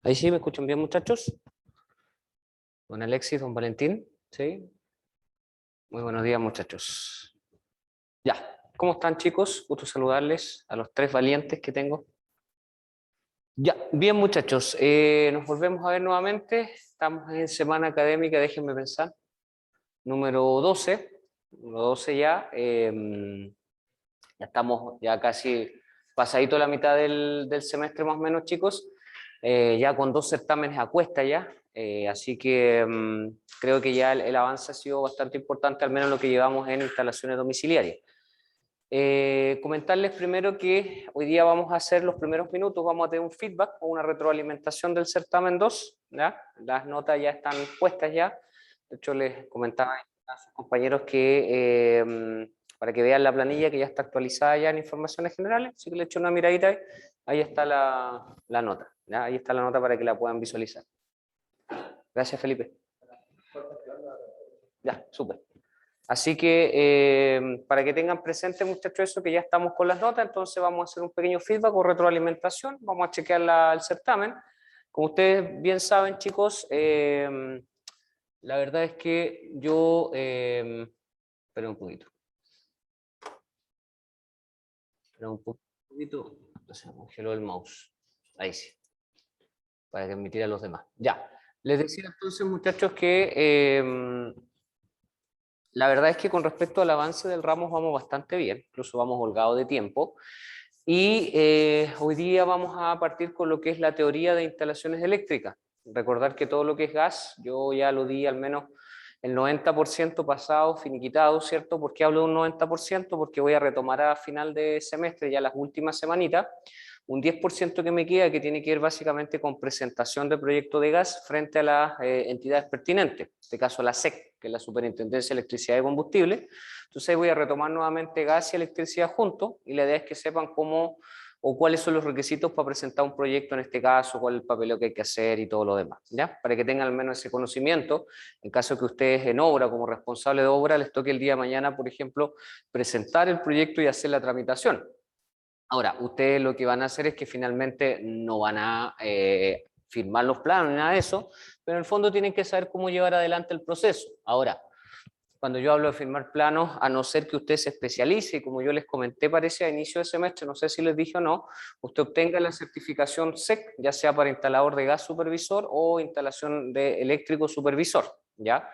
Ahí sí, ¿me escuchan bien, muchachos? Don Alexis, don Valentín, ¿sí? Muy buenos días, muchachos. Ya, ¿cómo están, chicos? Gusto saludarles a los tres valientes que tengo. Ya, bien, muchachos, nos volvemos a ver nuevamente. Estamos en semana académica, déjenme pensar. Número 12, número 12 ya. Ya estamos ya casi pasadito la mitad del semestre más o menos, chicos. Ya con 2 certámenes a cuesta ya. Así que creo que ya el avance ha sido bastante importante, al menos lo que llevamos en instalaciones domiciliarias. Comentarles primero que hoy día vamos a hacer los primeros minutos, vamos a tener un feedback o una retroalimentación del certamen 2, ¿ya? Las notas ya están puestas ya. De hecho, les comentaba a sus compañeros que para que vean la planilla que ya está actualizada ya en informaciones generales, así que le echo una miradita ahí está la nota, ¿ya? Ahí está la nota para que la puedan visualizar. Gracias, Felipe. Ya, súper. Así que para que tengan presente, muchachos, eso que ya estamos con las notas, entonces vamos a hacer un pequeño feedback o retroalimentación, vamos a chequear el certamen. Como ustedes bien saben, chicos, la verdad es que yo... espera un poquito. Espera un poquito. Se me congeló el mouse. Ahí sí. Para que admitir a los demás. Ya. Les decía entonces, muchachos, que la verdad es que con respecto al avance del Ramos vamos bastante bien, incluso vamos holgados de tiempo. Y hoy día vamos a partir con lo que es la teoría de instalaciones eléctricas. Recordar que todo lo que es gas, yo ya lo di al menos el 90% pasado, finiquitado, ¿cierto? ¿Por qué hablo de un 90%? Porque voy a retomar a final de semestre, ya las últimas semanitas, un 10% que me queda que tiene que ver básicamente con presentación de proyecto de gas frente a las entidades pertinentes, en este caso la SEC, que es la Superintendencia de Electricidad y Combustible. Entonces ahí voy a retomar nuevamente gas y electricidad juntos y la idea es que sepan cómo o cuáles son los requisitos para presentar un proyecto en este caso, cuál es el papeleo que hay que hacer y todo lo demás, ¿ya? Para que tengan al menos ese conocimiento, en caso que ustedes en obra, como responsable de obra, les toque el día de mañana, por ejemplo, presentar el proyecto y hacer la tramitación. Ahora, ustedes lo que van a hacer es que finalmente no van a firmar los planos ni nada de eso, pero en el fondo tienen que saber cómo llevar adelante el proceso. Ahora, cuando yo hablo de firmar planos, a no ser que usted se especialice, como yo les comenté, parece a inicio de semestre, no sé si les dije o no, usted obtenga la certificación SEC, ya sea para instalador de gas supervisor o instalación de eléctrico supervisor, ¿ya?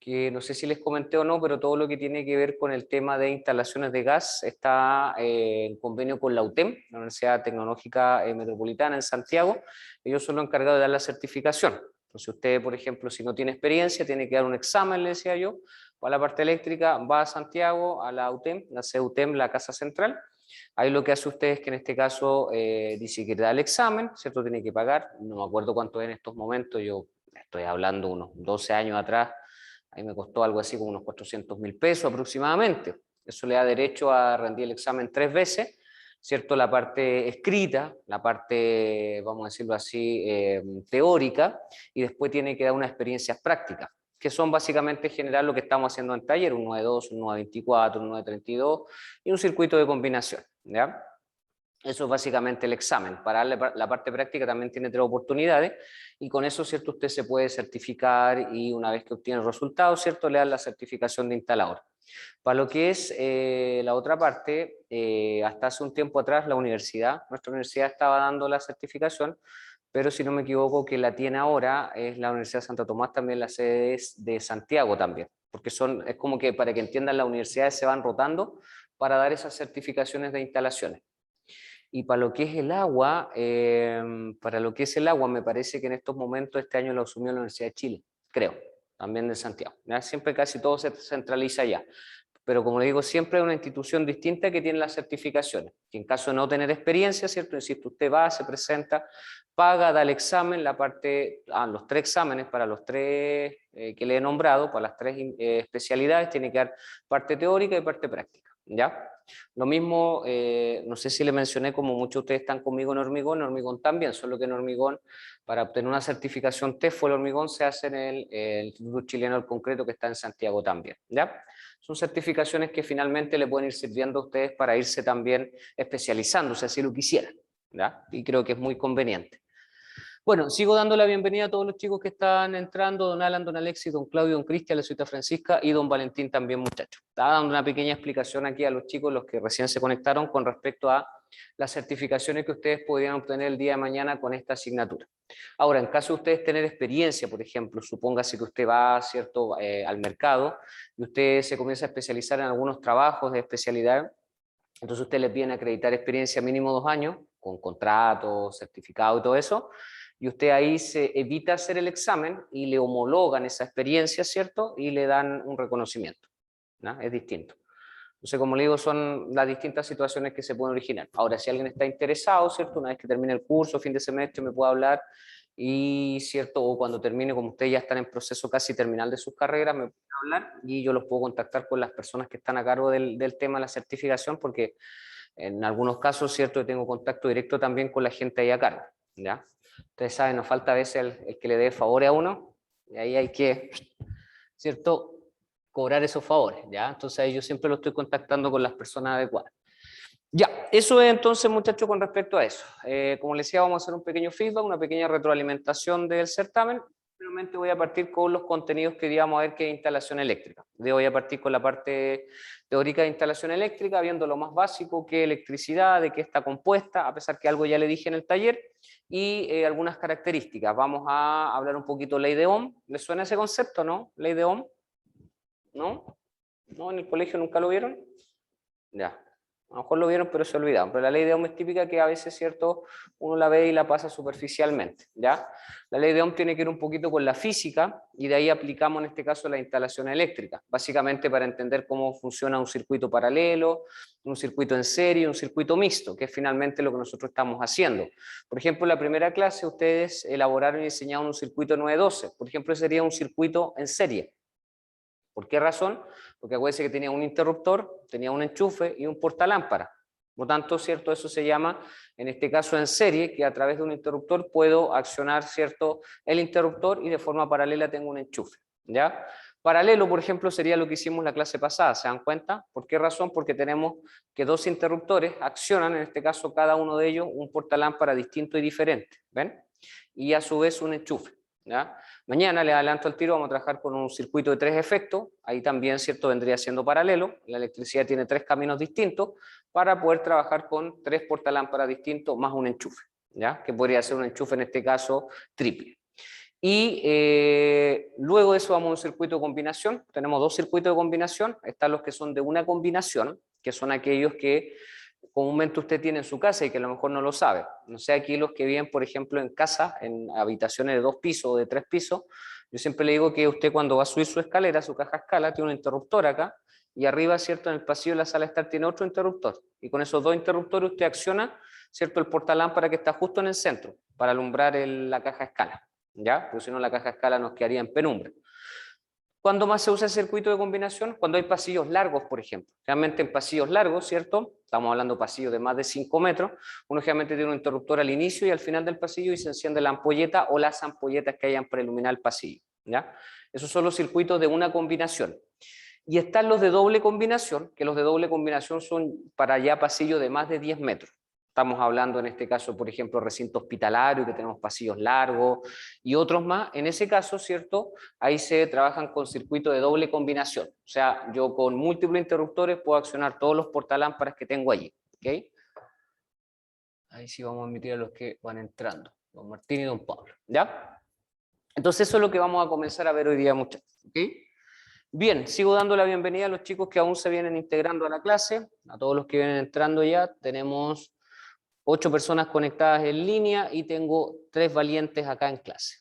Que no sé si les comenté o no, pero todo lo que tiene que ver con el tema de instalaciones de gas está en convenio con la UTEM, la Universidad Tecnológica Metropolitana en Santiago. Ellos son los encargados de dar la certificación. Entonces usted, por ejemplo, si no tiene experiencia, tiene que dar un examen, le decía yo, para la parte eléctrica, va a Santiago, a la UTEM, la CUTEM, la Casa Central. Ahí lo que hace usted es que en este caso dice que da el examen, ¿cierto? Tiene que pagar, no me acuerdo cuánto es en estos momentos, yo estoy hablando unos 12 años atrás, ahí me costó algo así como unos 400.000 pesos aproximadamente. Eso le da derecho a rendir el examen 3 veces, ¿cierto? La parte escrita, la parte, vamos a decirlo así, teórica, y después tiene que dar unas experiencias prácticas, que son básicamente en general lo que estamos haciendo en taller, un 9.2, un 9.24, un 9.32 y un circuito de combinación, ¿ya? Eso es básicamente el examen. Para la parte práctica también tiene 3 oportunidades y con eso, ¿cierto? Usted se puede certificar y una vez que obtiene el resultado, ¿cierto? Le dan la certificación de instalador. Para lo que es la otra parte, hasta hace un tiempo atrás nuestra universidad estaba dando la certificación, pero si no me equivoco que la tiene ahora es la Universidad de Santo Tomás, también la sede es de Santiago también, porque es como que para que entiendan, las universidades se van rotando para dar esas certificaciones de instalaciones. Y para lo que es el agua, me parece que en estos momentos este año lo asumió la Universidad de Chile, creo, también de Santiago. ¿Ya? Siempre casi todo se centraliza allá. Pero como le digo, siempre es una institución distinta que tiene las certificaciones. Que en caso de no tener experiencia, ¿cierto? Insisto, usted va, se presenta, paga, da el examen, los 3 exámenes para los 3 que le he nombrado, para las 3 especialidades, tiene que dar parte teórica y parte práctica. ¿Ya? Lo mismo, no sé si le mencioné, como muchos de ustedes están conmigo en Hormigón también, solo que en Hormigón, para obtener una certificación TEFO, el Hormigón se hace en el Instituto Chileno del Concreto, que está en Santiago también, ¿ya? Son certificaciones que finalmente le pueden ir sirviendo a ustedes para irse también especializando, si así lo quisieran, ¿ya? Y creo que es muy conveniente. Bueno, sigo dando la bienvenida a todos los chicos que están entrando, don Alan, don Alexis, don Claudio, don Cristian, la señorita Francisca y don Valentín también, muchachos. Estaba dando una pequeña explicación aquí a los chicos, los que recién se conectaron, con respecto a las certificaciones que ustedes podrían obtener el día de mañana con esta asignatura. Ahora, en caso de ustedes tener experiencia, por ejemplo, supóngase que usted va, ¿cierto?, al mercado y usted se comienza a especializar en algunos trabajos de especialidad, entonces usted les viene a acreditar experiencia mínimo 2 años, con contrato, certificado y todo eso, y usted ahí se evita hacer el examen y le homologan esa experiencia, ¿cierto? Y le dan un reconocimiento, ¿no? Es distinto. Entonces, como le digo, son las distintas situaciones que se pueden originar. Ahora, si alguien está interesado, ¿cierto? Una vez que termine el curso, fin de semestre, me puede hablar y, ¿cierto? O cuando termine, como ustedes ya están en proceso casi terminal de sus carreras, me pueden hablar y yo los puedo contactar con las personas que están a cargo del tema de la certificación, porque en algunos casos, ¿cierto? Yo tengo contacto directo también con la gente ahí a cargo, ¿ya? Ustedes saben, nos falta a veces el que le dé favores a uno, y ahí hay que, ¿cierto?, cobrar esos favores, ¿ya? Entonces ahí yo siempre lo estoy contactando con las personas adecuadas. Ya, eso es entonces, muchachos, con respecto a eso. Como les decía, vamos a hacer un pequeño feedback, una pequeña retroalimentación del certamen. Primeramente voy a partir con los contenidos que íbamos a ver, que es instalación eléctrica. Voy a partir con la parte teórica de instalación eléctrica, viendo lo más básico, qué es electricidad, de qué está compuesta, a pesar que algo ya le dije en el taller, y algunas características. Vamos a hablar un poquito de ley de Ohm. ¿Les suena ese concepto, no? Ley de Ohm. ¿No? ¿No? ¿En el colegio nunca lo vieron? Ya. A lo mejor lo vieron, pero se olvidaron. Pero la ley de Ohm es típica, que a veces, ¿cierto?, uno la ve y la pasa superficialmente, ¿ya? La ley de Ohm tiene que ver un poquito con la física, y de ahí aplicamos en este caso la instalación eléctrica, básicamente para entender cómo funciona un circuito paralelo, un circuito en serie, un circuito mixto, que es finalmente lo que nosotros estamos haciendo. Por ejemplo, en la primera clase ustedes elaboraron y diseñaron un circuito 912, por ejemplo, sería un circuito en serie. ¿Por qué razón? Porque acuérdense que tenía un interruptor, tenía un enchufe y un portalámpara. Por lo tanto, ¿cierto? Eso se llama, en este caso, en serie, que a través de un interruptor puedo accionar, ¿cierto?, el interruptor, y de forma paralela tengo un enchufe, ¿ya? Paralelo, por ejemplo, sería lo que hicimos la clase pasada, ¿se dan cuenta? ¿Por qué razón? Porque tenemos que dos interruptores accionan, en este caso, cada uno de ellos, un portalámpara distinto y diferente, ¿ven? Y a su vez un enchufe, ¿ya? Mañana, le adelanto al tiro, vamos a trabajar con un circuito de 3 efectos. Ahí también, ¿cierto?, vendría siendo paralelo. La electricidad tiene 3 caminos distintos para poder trabajar con 3 portalámparas distintos más un enchufe, ¿ya? Que podría ser un enchufe, en este caso, triple. Y luego de eso vamos a un circuito de combinación. Tenemos 2 circuitos de combinación. Están los que son de una combinación, que son aquellos que comúnmente usted tiene en su casa y que a lo mejor no lo sabe. No sé, aquí los que viven, por ejemplo, en casa, en habitaciones de 2 pisos o de 3 pisos, yo siempre le digo que usted, cuando va a subir su escalera, su caja escala, tiene un interruptor acá, y arriba, ¿cierto?, en el pasillo de la sala de estar tiene otro interruptor. Y con esos 2 interruptores usted acciona, ¿cierto?, el portalámpara que está justo en el centro para alumbrar la caja escala, ¿ya? Porque si no, la caja escala nos quedaría en penumbra. ¿Cuándo más se usa el circuito de combinación? Cuando hay pasillos largos, por ejemplo. Realmente en pasillos largos, ¿cierto? Estamos hablando de pasillos de más de 5 metros. Uno generalmente tiene un interruptor al inicio y al final del pasillo, y se enciende la ampolleta o las ampolletas que hayan para iluminar el pasillo, ¿ya? Esos son los circuitos de una combinación. Y están los de doble combinación, que los de doble combinación son para ya pasillos de más de 10 metros. Estamos hablando en este caso, por ejemplo, recinto hospitalario, que tenemos pasillos largos y otros más. En ese caso, ¿cierto?, ahí se trabajan con circuito de doble combinación. O sea, yo con múltiples interruptores puedo accionar todos los portalámparas que tengo allí. ¿Okay? Ahí sí vamos a admitir a los que van entrando. Don Martín y don Pablo. ¿Ya? Entonces eso es lo que vamos a comenzar a ver hoy día, muchachos. ¿Okay? Bien, sigo dando la bienvenida a los chicos que aún se vienen integrando a la clase. A todos los que vienen entrando ya. Tenemos 8 personas conectadas en línea y tengo 3 valientes acá en clase.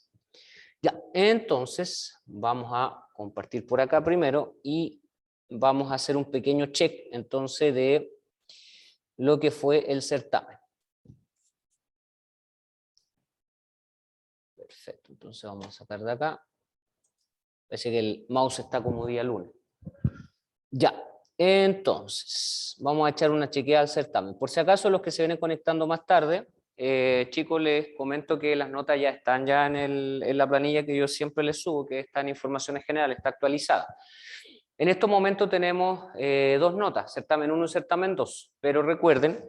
Ya, entonces vamos a compartir por acá primero y vamos a hacer un pequeño check entonces de lo que fue el certamen. Perfecto, entonces vamos a sacar de acá. Parece que el mouse está como día lunes. Ya, entonces vamos a echar una chequeada al certamen. Por si acaso, los que se vienen conectando más tarde, chicos, les comento que las notas ya están ya en la planilla que yo siempre les subo, que está en informaciones generales, está actualizada. En estos momentos tenemos 2 notas, certamen 1 y certamen 2, pero recuerden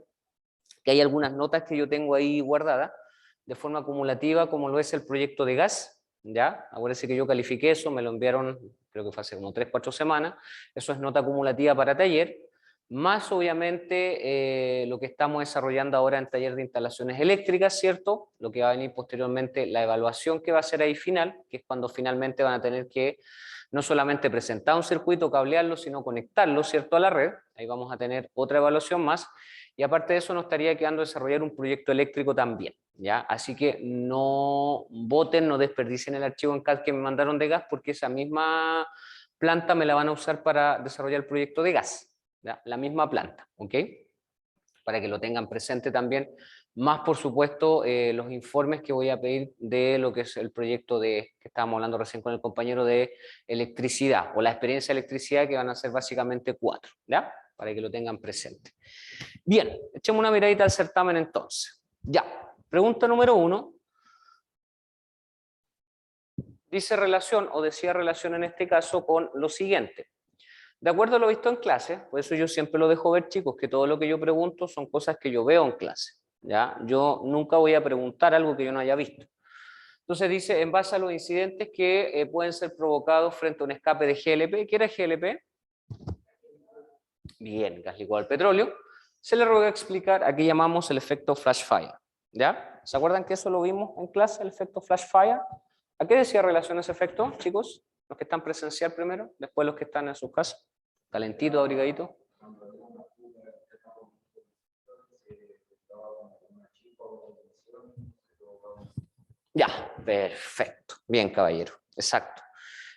que hay algunas notas que yo tengo ahí guardadas, de forma acumulativa como lo es el proyecto de gas, ¿ya? Acuérdense que yo califiqué eso, me lo enviaron, creo que fue hace como 3, 4 semanas, eso es nota acumulativa para taller, más obviamente lo que estamos desarrollando ahora en taller de instalaciones eléctricas, ¿cierto? Lo que va a venir posteriormente, la evaluación que va a ser ahí final, que es cuando finalmente van a tener que no solamente presentar un circuito, cablearlo, sino conectarlo, ¿cierto?, a la red. Ahí vamos a tener otra evaluación más. Y aparte de eso nos estaría quedando desarrollar un proyecto eléctrico también, ¿ya? Así que no voten, no desperdicien el archivo en CAD que me mandaron de gas, porque esa misma planta me la van a usar para desarrollar el proyecto de gas, ¿ya? La misma planta, ¿ok? Para que lo tengan presente también, más por supuesto los informes que voy a pedir de lo que es el proyecto de, que estábamos hablando recién con el compañero, de electricidad, o la experiencia de electricidad, que van a ser básicamente 4, ¿ya? Para que lo tengan presente. Bien, echemos una miradita al certamen entonces. Ya, pregunta número 1. Dice relación, o decía relación en este caso, con lo siguiente. De acuerdo a lo visto en clase, por eso yo siempre lo dejo ver, chicos, que todo lo que yo pregunto son cosas que yo veo en clase, ¿ya? Yo nunca voy a preguntar algo que yo no haya visto. Entonces dice, en base a los incidentes que pueden ser provocados frente a un escape de GLP. ¿Qué era GLP? Bien, gas licuado al petróleo. Se le ruega explicar, aquí llamamos el efecto flash fire, ¿ya? ¿Se acuerdan que eso lo vimos en clase, el efecto flash fire? ¿A qué decía relación ese efecto, chicos? Los que están presencial primero, después los que están en sus casas. Calentito, abrigadito. Ya, perfecto. Bien, caballero. Exacto.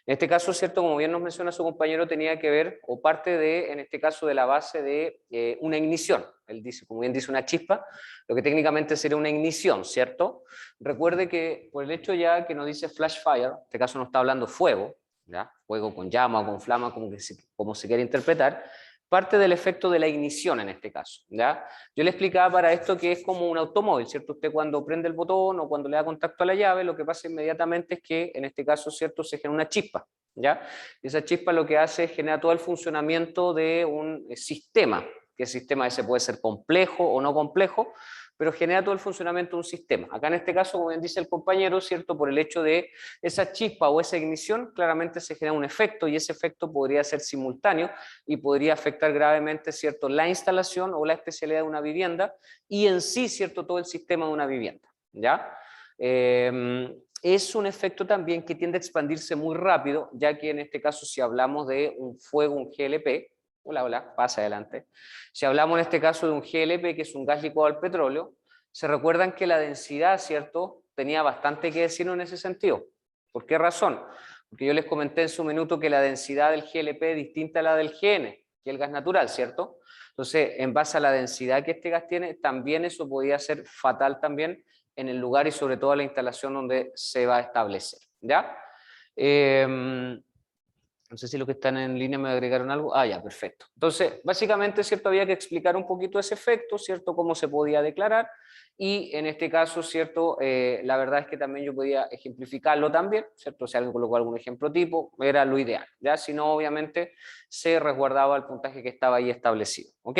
En este caso, cierto, como bien nos menciona su compañero, tenía que ver, o parte de, en este caso, de la base de una ignición. Él dice, como bien dice, una chispa, lo que técnicamente sería una ignición, ¿cierto? Recuerde que por el hecho ya que nos dice flash fire, en este caso no está hablando fuego, ¿ya? Fuego con llama o con flama, como se quiere interpretar, parte del efecto de la ignición en este caso, ¿ya? Yo le explicaba para esto que es como un automóvil, ¿cierto? Usted cuando prende el botón o cuando le da contacto a la llave, lo que pasa inmediatamente es que en este caso, ¿cierto?, se genera una chispa, ¿ya? Y esa chispa lo que hace es generar todo el funcionamiento de un sistema, que el sistema ese puede ser complejo o no complejo, pero genera todo el funcionamiento de un sistema. Acá en este caso, como bien dice el compañero, ¿cierto?, por el hecho de esa chispa o esa ignición, claramente se genera un efecto, y ese efecto podría ser simultáneo y podría afectar gravemente, ¿cierto?, la instalación o la especialidad de una vivienda y en sí, ¿cierto?, todo el sistema de una vivienda, ¿ya? Es un efecto también que tiende a expandirse muy rápido, ya que en este caso, si hablamos de un fuego, un GLP, hola, pasa adelante. Si hablamos en este caso de un GLP, que es un gas licuado al petróleo, se recuerdan que la densidad, ¿cierto?, tenía bastante que decir en ese sentido. ¿Por qué razón? Porque yo les comenté en su minuto que la densidad del GLP es distinta a la del GN, que es el gas natural, ¿cierto? Entonces, en base a la densidad que este gas tiene, también eso podría ser fatal también en el lugar y sobre todo en la instalación donde se va a establecer, ¿ya? No sé si los que están en línea me agregaron algo. Ah, ya, perfecto. Entonces, básicamente, ¿cierto?, había que explicar un poquito ese efecto, ¿cierto?, cómo se podía declarar, y en este caso, ¿cierto?, la verdad es que también yo podía ejemplificarlo también, ¿cierto? Si alguien colocó algún ejemplo tipo, era lo ideal, ¿ya? Si no, obviamente, se resguardaba el puntaje que estaba ahí establecido, ¿ok?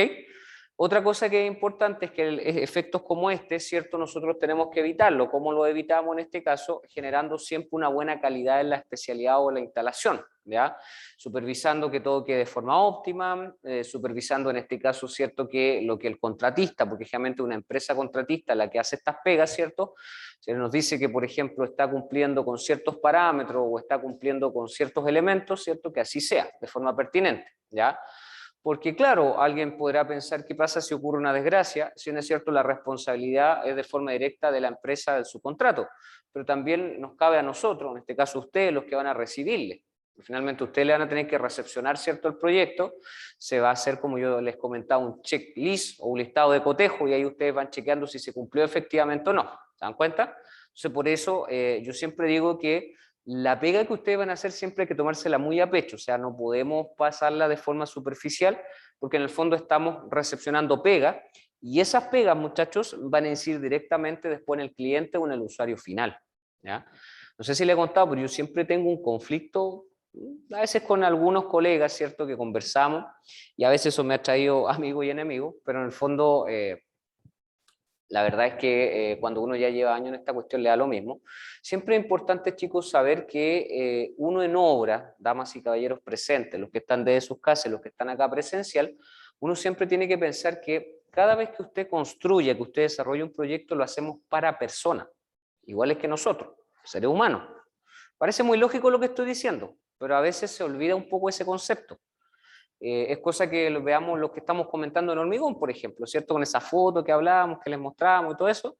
Otra cosa que es importante es que efectos como este, ¿cierto?, nosotros tenemos que evitarlo. ¿Cómo lo evitamos en este caso? Generando siempre una buena calidad en la especialidad o la instalación, ¿ya? Supervisando que todo quede de forma óptima, supervisando en este caso, ¿cierto?, que lo que el contratista, porque generalmente una empresa contratista la que hace estas pegas, ¿cierto?, se nos dice que, por ejemplo, está cumpliendo con ciertos parámetros o está cumpliendo con ciertos elementos, ¿cierto?, que así sea, de forma pertinente, ¿ya? Porque claro, alguien podrá pensar qué pasa si ocurre una desgracia, si no es cierto, la responsabilidad es de forma directa de la empresa de su contrato, pero también nos cabe a nosotros, en este caso ustedes, los que van a recibirle. Finalmente ustedes le van a tener que recepcionar, ¿cierto?, el proyecto, se va a hacer, como yo les comentaba, un checklist o un listado de cotejo, y ahí ustedes van chequeando si se cumplió efectivamente o no, ¿se dan cuenta? Entonces por eso yo siempre digo que la pega que ustedes van a hacer siempre hay que tomársela muy a pecho, o sea, no podemos pasarla de forma superficial, porque en el fondo estamos recepcionando pega, y esas pegas, muchachos, van a incidir directamente después en el cliente o en el usuario final, ¿ya? No sé si le he contado, pero yo siempre tengo un conflicto, a veces con algunos colegas, ¿cierto?, que conversamos, y a veces eso me ha traído amigos y enemigos, pero en el fondo La verdad es que cuando uno ya lleva años en esta cuestión le da lo mismo. Siempre es importante, chicos, saber que uno en obra, damas y caballeros presentes, los que están desde sus casas, los que están acá presencial, uno siempre tiene que pensar que cada vez que usted construye, que usted desarrolla un proyecto, lo hacemos para personas, iguales que nosotros, seres humanos. Parece muy lógico lo que estoy diciendo, pero a veces se olvida un poco ese concepto. Es cosa que lo veamos los que estamos comentando en Hormigón, por ejemplo, ¿cierto? Con esa foto que hablábamos, que les mostrábamos y todo eso,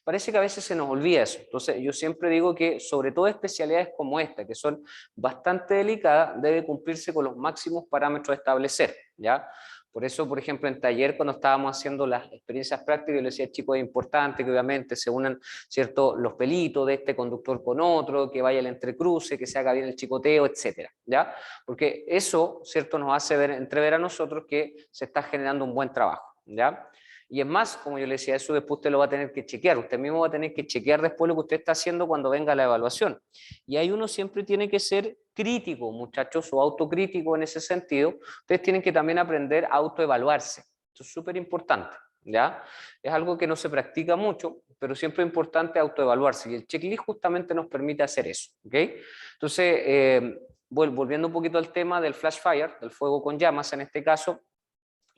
parece que a veces se nos olvida eso. Entonces yo siempre digo que sobre todo especialidades como esta, que son bastante delicadas, debe cumplirse con los máximos parámetros a establecer, ¿ya? Por eso, por ejemplo, en taller, cuando estábamos haciendo las experiencias prácticas, yo le decía, chicos, es importante que obviamente se unan, ¿cierto?, los pelitos de este conductor con otro, que vaya el entrecruce, que se haga bien el chicoteo, etcétera, ¿ya? Porque eso, ¿cierto?, nos hace entrever a nosotros que se está generando un buen trabajo, ¿ya? Y es más, como yo le decía, eso después usted lo va a tener que chequear, usted mismo va a tener que chequear después lo que usted está haciendo cuando venga la evaluación. Y ahí uno siempre tiene que ser crítico, muchachos, o autocrítico en ese sentido. Ustedes tienen que también aprender a autoevaluarse. Esto es súper importante, ¿ya? Es algo que no se practica mucho, pero siempre es importante autoevaluarse. Y el checklist justamente nos permite hacer eso, ¿ok? Entonces, volviendo un poquito al tema del flash fire, del fuego con llamas en este caso,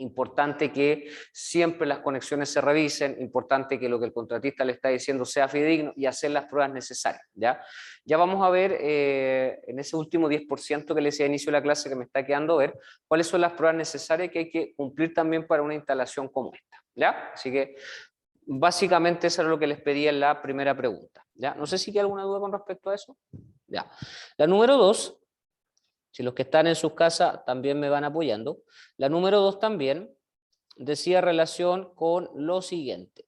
importante que siempre las conexiones se revisen, importante que lo que el contratista le está diciendo sea fidedigno y hacer las pruebas necesarias. Ya vamos a ver en ese último 10% que le decía a inicio de la clase que me está quedando ver, cuáles son las pruebas necesarias que hay que cumplir también para una instalación como esta. ¿Ya? Así que básicamente eso es lo que les pedí en la primera pregunta. ¿Ya? No sé si hay alguna duda con respecto a eso. Ya. La número 2. Si los que están en sus casas también me van apoyando. La número 2 también decía relación con lo siguiente.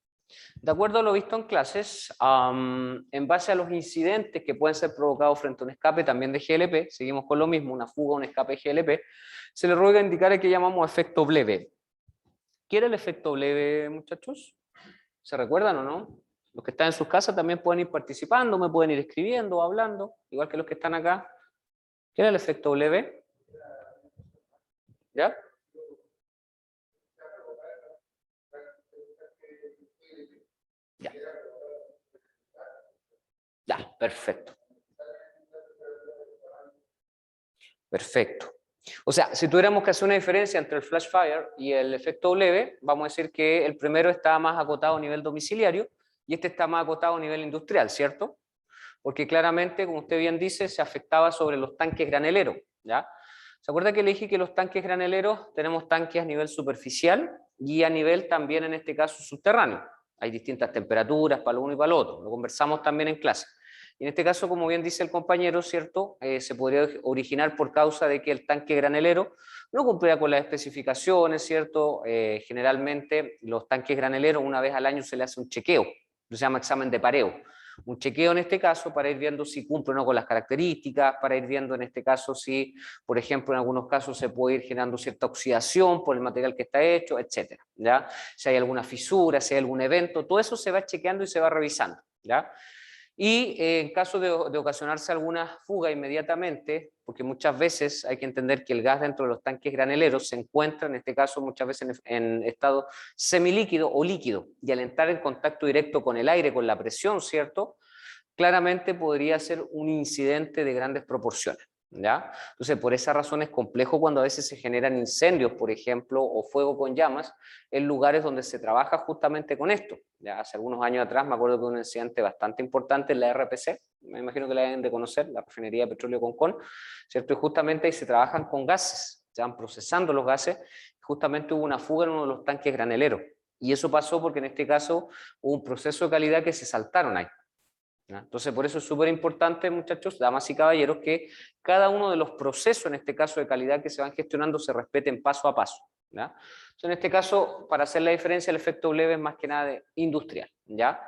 De acuerdo a lo visto en clases, en base a los incidentes que pueden ser provocados frente a un escape también de GLP, seguimos con lo mismo, una fuga, un escape de GLP, se le ruega indicar el que llamamos efecto Bleve. ¿Qué era el efecto Bleve, muchachos? ¿Se recuerdan o no? Los que están en sus casas también pueden ir participando, me pueden ir escribiendo, hablando, igual que los que están acá. ¿Qué era el efecto Bleve? ¿Ya? Ya. Ya, perfecto. Perfecto. O sea, si tuviéramos que hacer una diferencia entre el flash fire y el efecto leve, vamos a decir que el primero está más acotado a nivel domiciliario y este está más acotado a nivel industrial, ¿cierto? Porque claramente, como usted bien dice, se afectaba sobre los tanques graneleros, ¿ya? ¿Se acuerda que le dije que los tanques graneleros tenemos tanques a nivel superficial y a nivel también, en este caso, subterráneo? Hay distintas temperaturas para lo uno y para lo otro, lo conversamos también en clase. Y en este caso, como bien dice el compañero, ¿cierto? Se podría originar por causa de que el tanque granelero no cumplía con las especificaciones, ¿cierto? Generalmente los tanques graneleros una vez al año se le hace un chequeo, se llama examen de pareo. Un chequeo en este caso para ir viendo si cumple o no con las características, para ir viendo en este caso si, por ejemplo, en algunos casos se puede ir generando cierta oxidación por el material que está hecho, etcétera, ¿ya? Si hay alguna fisura, si hay algún evento, todo eso se va chequeando y se va revisando, ¿ya? Y en caso de ocasionarse alguna fuga inmediatamente, porque muchas veces hay que entender que el gas dentro de los tanques graneleros se encuentra, en este caso muchas veces en estado semilíquido o líquido, y al entrar en contacto directo con el aire, con la presión, ¿cierto? Claramente podría ser un incidente de grandes proporciones. ¿Ya? Entonces, por esa razón es complejo cuando a veces se generan incendios, por ejemplo, o fuego con llamas, en lugares donde se trabaja justamente con esto. Ya hace algunos años atrás me acuerdo de un incidente bastante importante en la RPC, me imagino que la deben de conocer, la refinería de petróleo Concón, ¿cierto? Y justamente ahí se trabajan con gases, se van procesando los gases, justamente hubo una fuga en uno de los tanques graneleros. Y eso pasó porque en este caso hubo un proceso de calidad que se saltaron ahí. ¿Ya? Entonces, por eso es súper importante, muchachos, damas y caballeros, que cada uno de los procesos, en este caso de calidad que se van gestionando, se respeten paso a paso. ¿Ya? Entonces, en este caso, para hacer la diferencia, el efecto leve es más que nada industrial, ¿ya?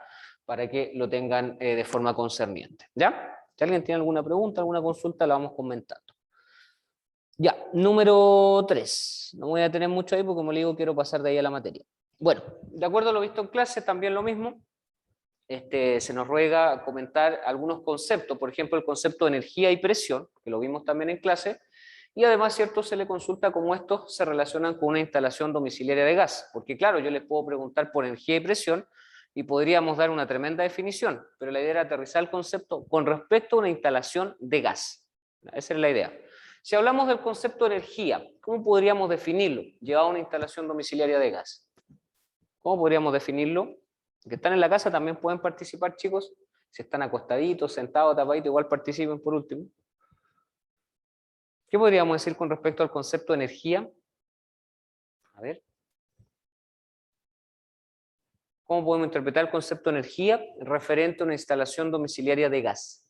Para que lo tengan de forma concerniente. ¿Ya? Si alguien tiene alguna pregunta, alguna consulta, la vamos comentando. Ya, número 3. No voy a tener mucho ahí porque, como le digo, quiero pasar de ahí a la materia. Bueno, de acuerdo a lo visto en clase, también lo mismo. Se nos ruega comentar algunos conceptos, por ejemplo, el concepto de energía y presión, que lo vimos también en clase, y además, ¿cierto?, se le consulta cómo estos se relacionan con una instalación domiciliaria de gas, porque claro, yo les puedo preguntar por energía y presión, y podríamos dar una tremenda definición, pero la idea era aterrizar el concepto con respecto a una instalación de gas. Esa es la idea. Si hablamos del concepto de energía, ¿cómo podríamos definirlo? Llevado a una instalación domiciliaria de gas. ¿Cómo podríamos definirlo? Que están en la casa también pueden participar, chicos. Si están acostaditos, sentados, tapaditos, igual participen por último. ¿Qué podríamos decir con respecto al concepto de energía? A ver. ¿Cómo podemos interpretar el concepto de energía referente a una instalación domiciliaria de gas?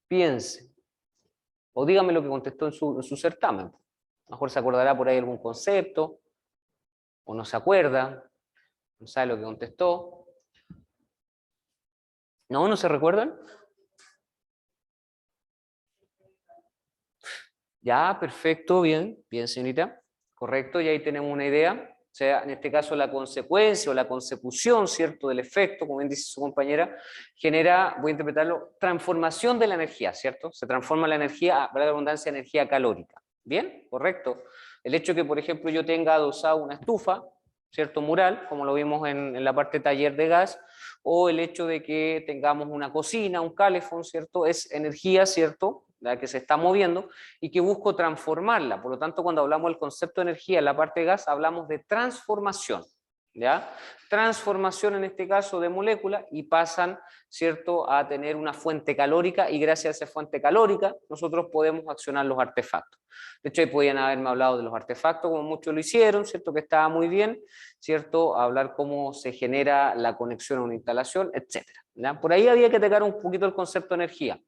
Piense. O dígame lo que contestó en su certamen. A lo mejor se acordará por ahí algún concepto, o no se acuerda, no sabe lo que contestó. ¿No? ¿No se recuerdan? Ya, perfecto, bien, bien, señorita. Correcto, y ahí tenemos una idea. O sea, en este caso la consecuencia o la consecución, ¿cierto?, del efecto, como bien dice su compañera, genera, voy a interpretarlo, transformación de la energía, ¿cierto? Se transforma la energía, para la abundancia, energía calórica. ¿Bien? Correcto. El hecho de que, por ejemplo, yo tenga adosado una estufa, ¿cierto?, mural, como lo vimos en la parte taller de gas, o el hecho de que tengamos una cocina, un calefón, ¿cierto?, es energía, ¿cierto?, la que se está moviendo y que busco transformarla. Por lo tanto, cuando hablamos del concepto de energía en la parte de gas, hablamos de transformación, ¿ya? Transformación en este caso de moléculas y pasan, ¿cierto?, a tener una fuente calórica y gracias a esa fuente calórica nosotros podemos accionar los artefactos. De hecho, ahí podían haberme hablado de los artefactos, como muchos lo hicieron, ¿cierto?, que estaba muy bien, ¿cierto?, hablar cómo se genera la conexión a una instalación, etc. ¿Ya? Por ahí había que tocar un poquito el concepto de energía.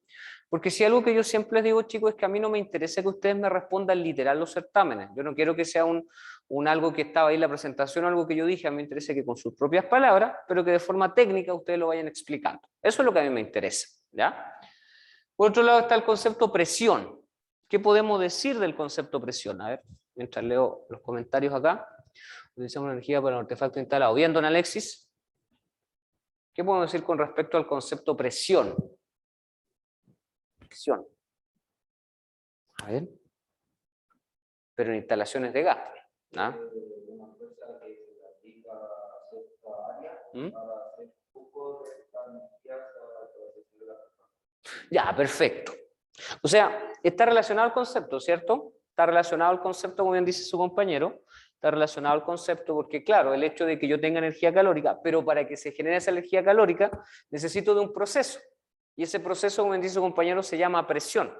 Porque si algo que yo siempre les digo, chicos, es que a mí no me interesa que ustedes me respondan literal los certámenes. Yo no quiero que sea un algo que estaba ahí en la presentación o algo que yo dije. A mí me interesa que con sus propias palabras, pero que de forma técnica ustedes lo vayan explicando. Eso es lo que a mí me interesa, ¿ya? Por otro lado está el concepto presión. ¿Qué podemos decir del concepto presión? A ver, mientras leo los comentarios acá. Utilizamos energía para un artefacto instalado. Bien, don Alexis. ¿Qué podemos decir con respecto al concepto presión? Presión. A ver. Pero en instalaciones de gas. ¿Ah? ¿Mm? Ya, perfecto. O sea, está relacionado al concepto, ¿cierto? Está relacionado al concepto, como bien dice su compañero, está relacionado al concepto porque, claro, el hecho de que yo tenga energía calórica, pero para que se genere esa energía calórica, necesito de un proceso. Y ese proceso, como bien dice su compañero, se llama presión.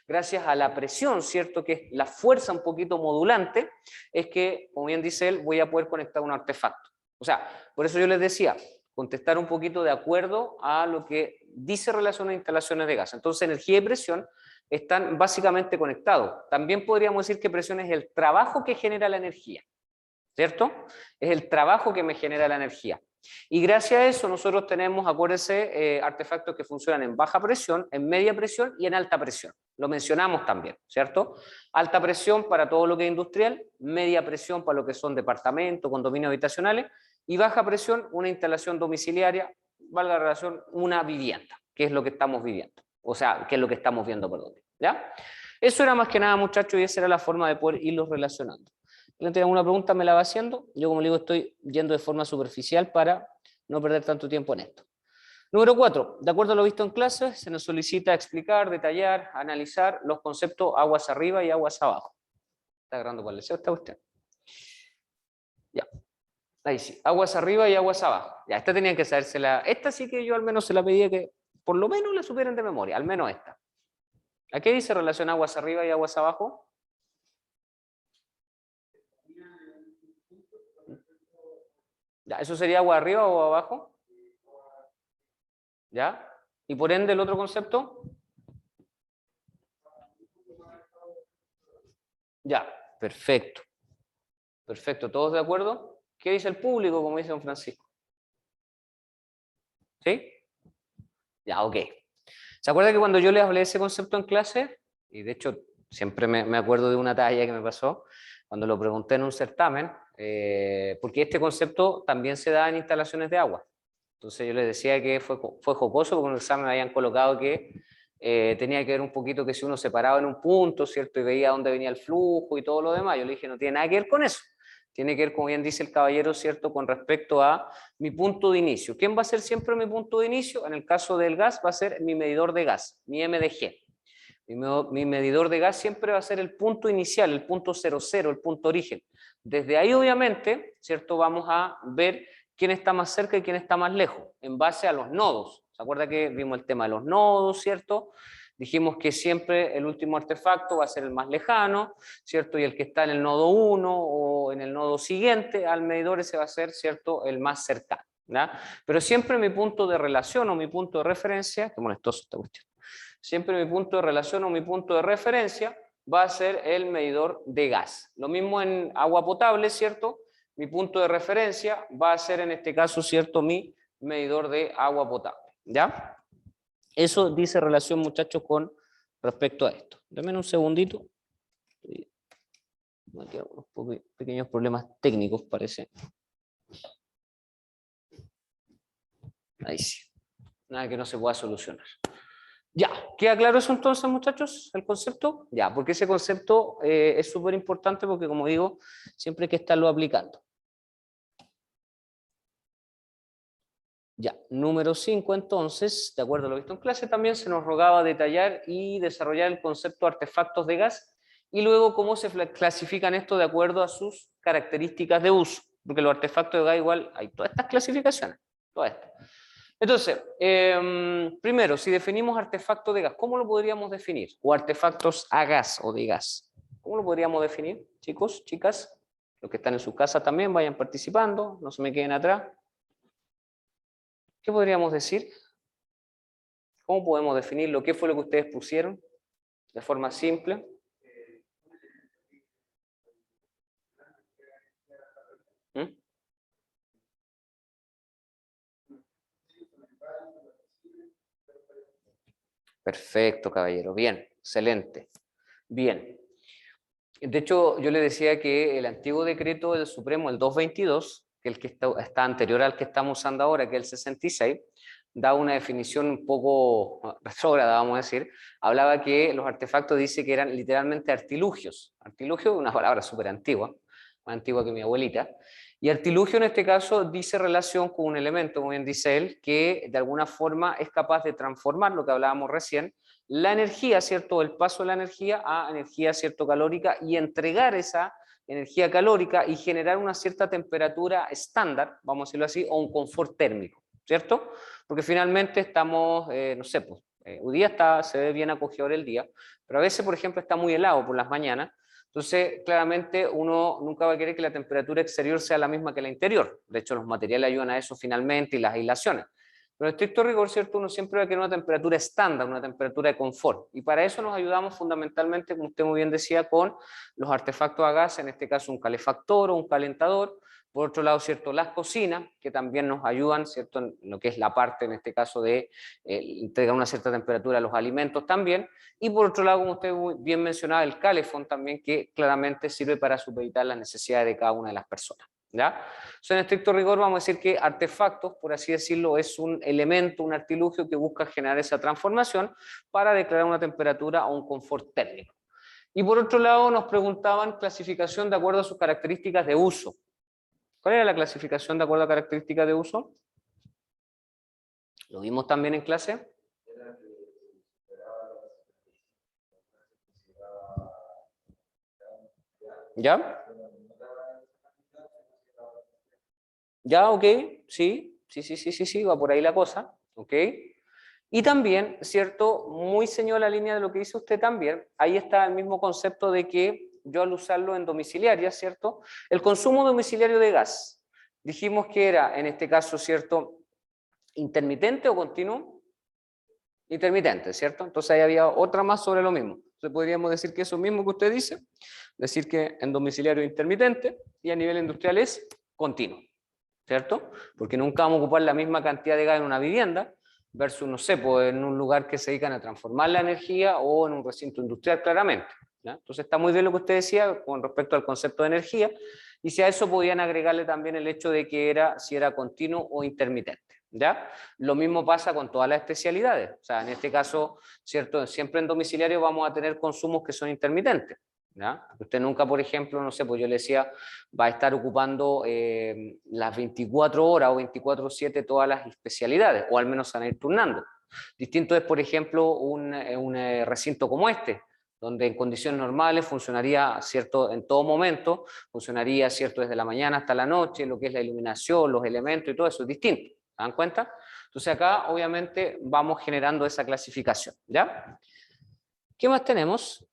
Gracias a la presión, ¿cierto?, que es la fuerza un poquito modulante, es que, como bien dice él, voy a poder conectar un artefacto. O sea, por eso yo les decía, contestar un poquito de acuerdo a lo que dice relación a instalaciones de gas. Entonces, energía y presión están básicamente conectados. También podríamos decir que presión es el trabajo que genera la energía, ¿cierto? Es el trabajo que me genera la energía. Y gracias a eso nosotros tenemos, acuérdense, artefactos que funcionan en baja presión, en media presión y en alta presión. Lo mencionamos también, ¿cierto? Alta presión para todo lo que es industrial, media presión para lo que son departamentos, condominios habitacionales, y baja presión, una instalación domiciliaria, valga la relación, una vivienda, que es lo que estamos viviendo. O sea, que es lo que estamos viendo, perdón. ¿Ya? Eso era más que nada, muchachos, y esa era la forma de poder irlos relacionando. Si tiene alguna pregunta, me la va haciendo. Yo, como le digo, estoy yendo de forma superficial para no perder tanto tiempo en esto. Número 4. De acuerdo a lo visto en clases, se nos solicita explicar, detallar, analizar los conceptos aguas arriba y aguas abajo. ¿Está agarrando para el deseo? ¿Está usted? Ya. Ahí sí. Aguas arriba y aguas abajo. Ya, esta tenían que sabérsela. Esta sí que yo al menos se la pedía que por lo menos la supieran de memoria. Al menos esta. ¿A qué dice relación aguas arriba y aguas abajo? Ya, ¿eso sería agua arriba o abajo? ¿Ya? Y por ende el otro concepto. Ya, perfecto. Perfecto, ¿todos de acuerdo? ¿Qué dice el público, como dice don Francisco? ¿Sí? Ya, ok. ¿Se acuerda que cuando yo les hablé de ese concepto en clase? Y de hecho, siempre me acuerdo de una talla que me pasó, cuando lo pregunté en un certamen, porque este concepto también se da en instalaciones de agua. Entonces yo les decía que fue jocoso, porque en el examen me habían colocado que tenía que ver un poquito que si uno se paraba en un punto, ¿cierto? Y veía dónde venía el flujo y todo lo demás. Yo le dije, no tiene nada que ver con eso. Tiene que ver, como bien dice el caballero, ¿cierto?, con respecto a mi punto de inicio. ¿Quién va a ser siempre mi punto de inicio? En el caso del gas va a ser mi medidor de gas, mi MDG. Mi medidor de gas siempre va a ser el punto inicial, el punto 00, el punto origen. Desde ahí, obviamente, ¿cierto?, vamos a ver quién está más cerca y quién está más lejos, en base a los nodos. ¿Se acuerda que vimos el tema de los nodos, ¿cierto? Dijimos que siempre el último artefacto va a ser el más lejano, ¿cierto? Y el que está en el nodo 1 o en el nodo siguiente al medidor ese va a ser, ¿cierto?, el más cercano, ¿ya? Pero siempre mi punto de relación o mi punto de referencia, qué molestoso esta cuestión, siempre mi punto de relación o mi punto de referencia va a ser el medidor de gas. Lo mismo en agua potable, ¿cierto? Mi punto de referencia va a ser en este caso, ¿cierto?, mi medidor de agua potable, ¿ya? Eso dice relación, muchachos, con respecto a esto. Dame un segundito. Aquí hay unos pequeños problemas técnicos, parece. Ahí sí. Nada que no se pueda solucionar. Ya, ¿queda claro eso entonces, muchachos? ¿El concepto? Ya, porque ese concepto es súper importante porque, como digo, siempre hay que estarlo aplicando. Ya, número 5 entonces, de acuerdo a lo visto en clase, también se nos rogaba detallar y desarrollar el concepto de artefactos de gas y luego cómo se clasifican esto de acuerdo a sus características de uso, porque los artefactos de gas igual hay todas estas clasificaciones, todas estas. Entonces, primero, si definimos artefacto de gas, ¿cómo lo podríamos definir? O artefactos a gas o de gas, ¿cómo lo podríamos definir, chicos, chicas? Los que están en su casa también vayan participando, no se me queden atrás. ¿Qué podríamos decir? ¿Cómo podemos definirlo? ¿Qué fue lo que ustedes pusieron? De forma simple. ¿Mm? Perfecto, caballero. Bien, excelente. Bien. De hecho, yo le decía que el antiguo decreto del Supremo, el 222, que el que está anterior al que estamos usando ahora, que es el 66, da una definición un poco retrógrada, vamos a decir. Hablaba que los artefactos dice que eran literalmente artilugios. Artilugio es una palabra súper antigua, más antigua que mi abuelita. Y artilugio en este caso dice relación con un elemento, como bien dice él, que de alguna forma es capaz de transformar lo que hablábamos recién, la energía, ¿cierto? El paso de la energía a energía, ¿cierto?, calórica y entregar esa energía calórica y generar una cierta temperatura estándar, vamos a decirlo así, o un confort térmico, ¿cierto? Porque finalmente estamos, no sé, pues, hoy día se ve bien acogedor el día, pero a veces, por ejemplo, está muy helado por las mañanas, entonces claramente uno nunca va a querer que la temperatura exterior sea la misma que la interior, de hecho los materiales ayudan a eso finalmente y las aislaciones. Pero en estricto rigor, ¿cierto?, uno siempre va a querer una temperatura estándar, una temperatura de confort. Y para eso nos ayudamos fundamentalmente, como usted muy bien decía, con los artefactos a gas, en este caso un calefactor o un calentador. Por otro lado, ¿cierto?, las cocinas, que también nos ayudan, ¿cierto?, en lo que es la parte, en este caso, de entregar una cierta temperatura a los alimentos también. Y por otro lado, como usted muy bien mencionaba, el calefón también, que claramente sirve para supeditar las necesidades de cada una de las personas. ¿Ya? O sea, en estricto rigor vamos a decir que artefactos, por así decirlo, es un elemento, un artilugio que busca generar esa transformación para declarar una temperatura o un confort térmico. Y por otro lado nos preguntaban clasificación de acuerdo a sus características de uso. ¿Cuál era la clasificación de acuerdo a características de uso? ¿Lo vimos también en clase? ¿Ya? ¿Ya? ¿Ok? Sí, va por ahí la cosa. ¿Ok? Y también, ¿cierto? Muy señor la línea de lo que dice usted también, ahí está el mismo concepto de que yo al usarlo en domiciliaria, ¿cierto? El consumo domiciliario de gas, dijimos que era, en este caso, ¿cierto?, intermitente o continuo. Intermitente, ¿cierto? Entonces ahí había otra más sobre lo mismo. Entonces podríamos decir que eso mismo que usted dice, decir que en domiciliario es intermitente y a nivel industrial es continuo, ¿cierto? Porque nunca vamos a ocupar la misma cantidad de gas en una vivienda versus, no sé, pues en un lugar que se dedican a transformar la energía o en un recinto industrial claramente, ¿ya? Entonces está muy bien lo que usted decía con respecto al concepto de energía, y si a eso podían agregarle también el hecho de que si era continuo o intermitente, ¿ya? Lo mismo pasa con todas las especialidades, o sea, en este caso, ¿cierto?, siempre en domiciliario vamos a tener consumos que son intermitentes. ¿ya? Usted nunca, por ejemplo, no sé, pues yo le decía, va a estar ocupando las 24 horas o 24/7 todas las especialidades, o al menos se van a ir turnando. Distinto es, por ejemplo, un recinto como este, donde en condiciones normales funcionaría, ¿cierto?, en todo momento, funcionaría, ¿cierto?, desde la mañana hasta la noche, lo que es la iluminación, los elementos y todo eso es distinto, ¿se dan cuenta? Entonces acá, obviamente, vamos generando esa clasificación, ¿ya? ¿Qué más tenemos?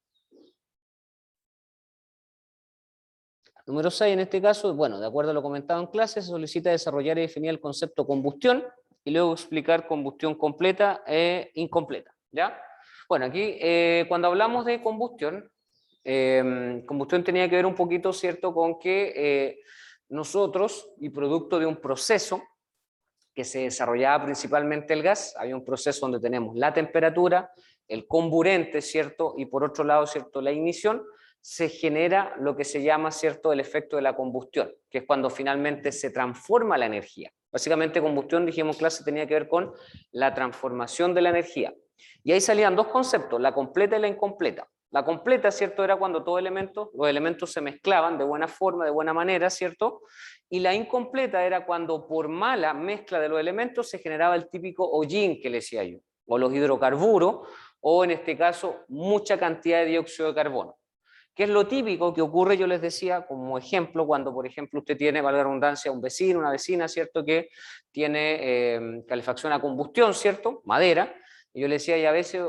Número 6, en este caso, bueno, de acuerdo a lo comentado en clase, se solicita desarrollar y definir el concepto combustión y luego explicar combustión completa e incompleta, ¿ya? Bueno, aquí cuando hablamos de combustión, combustión tenía que ver un poquito, ¿cierto?, con que nosotros, y producto de un proceso que se desarrollaba principalmente el gas, había un proceso donde tenemos la temperatura, el comburente, ¿cierto?, y por otro lado, ¿cierto?, la ignición, se genera lo que se llama, ¿cierto?, el efecto de la combustión, que es cuando finalmente se transforma la energía. Básicamente combustión, dijimos en clase, tenía que ver con la transformación de la energía. Y ahí salían dos conceptos, la completa y la incompleta. La completa, ¿cierto?, era cuando los elementos se mezclaban de buena forma, de buena manera, ¿cierto? Y la incompleta era cuando por mala mezcla de los elementos se generaba el típico hollín que le decía yo, o los hidrocarburos, o en este caso mucha cantidad de dióxido de carbono. ¿Qué es lo típico que ocurre? Yo les decía como ejemplo, cuando por ejemplo usted tiene, valga la redundancia, un vecino, una vecina, ¿cierto?, que tiene calefacción a combustión, ¿cierto?, madera, y yo le decía, y a veces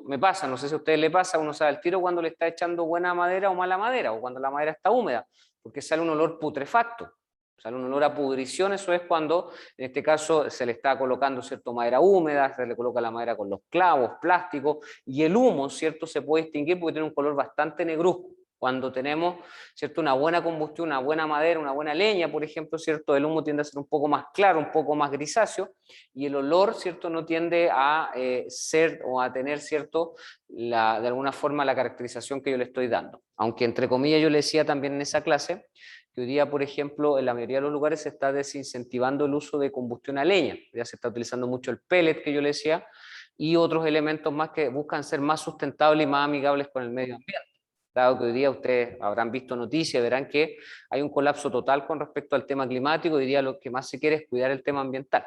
me pasa, no sé si a ustedes le pasa, uno sabe al tiro cuando le está echando buena madera o mala madera, o cuando la madera está húmeda, porque sale un olor putrefacto, sale un olor a pudrición. Eso es cuando, en este caso, se le está colocando, ¿cierto?, madera húmeda, se le coloca la madera con los clavos, plásticos, y el humo, ¿cierto?, se puede distinguir porque tiene un color bastante negruzco. Cuando tenemos, ¿cierto?, una buena combustión, una buena madera, una buena leña, por ejemplo, ¿cierto?, el humo tiende a ser un poco más claro, un poco más grisáceo, y el olor, ¿cierto?, no tiende a ser o a tener, ¿cierto?, de alguna forma la caracterización que yo le estoy dando. Aunque, entre comillas, yo le decía también en esa clase que hoy día, por ejemplo, en la mayoría de los lugares se está desincentivando el uso de combustión a leña, ya se está utilizando mucho el pellet, que yo le decía, y otros elementos más que buscan ser más sustentables y más amigables con el medio ambiente. Dado que hoy día ustedes habrán visto noticias, verán que hay un colapso total con respecto al tema climático. Hoy día lo que más se quiere es cuidar el tema ambiental,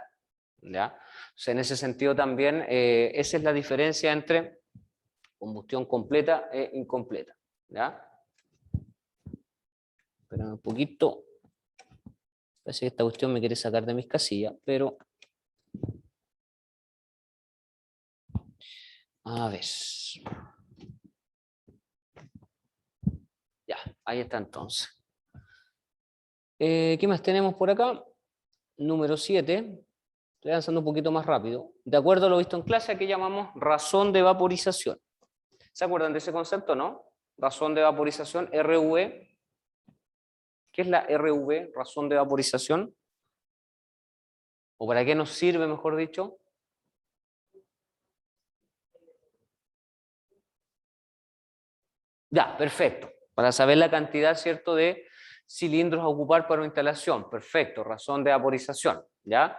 ¿ya? O sea, en ese sentido también, esa es la diferencia entre combustión completa e incompleta, ¿ya? Espera un poquito. Parece que esta cuestión me quiere sacar de mis casillas, pero... A ver... Ya, ahí está entonces. ¿Qué más tenemos por acá? Número 7. Estoy avanzando un poquito más rápido. De acuerdo a lo visto en clase, aquí llamamos razón de vaporización. ¿Se acuerdan de ese concepto, no? Razón de vaporización, RV. ¿Qué es la RV, razón de vaporización? ¿O para qué nos sirve, mejor dicho? Ya, perfecto. Para saber la cantidad, ¿cierto?, de cilindros a ocupar para una instalación. Perfecto, razón de vaporización, ¿ya?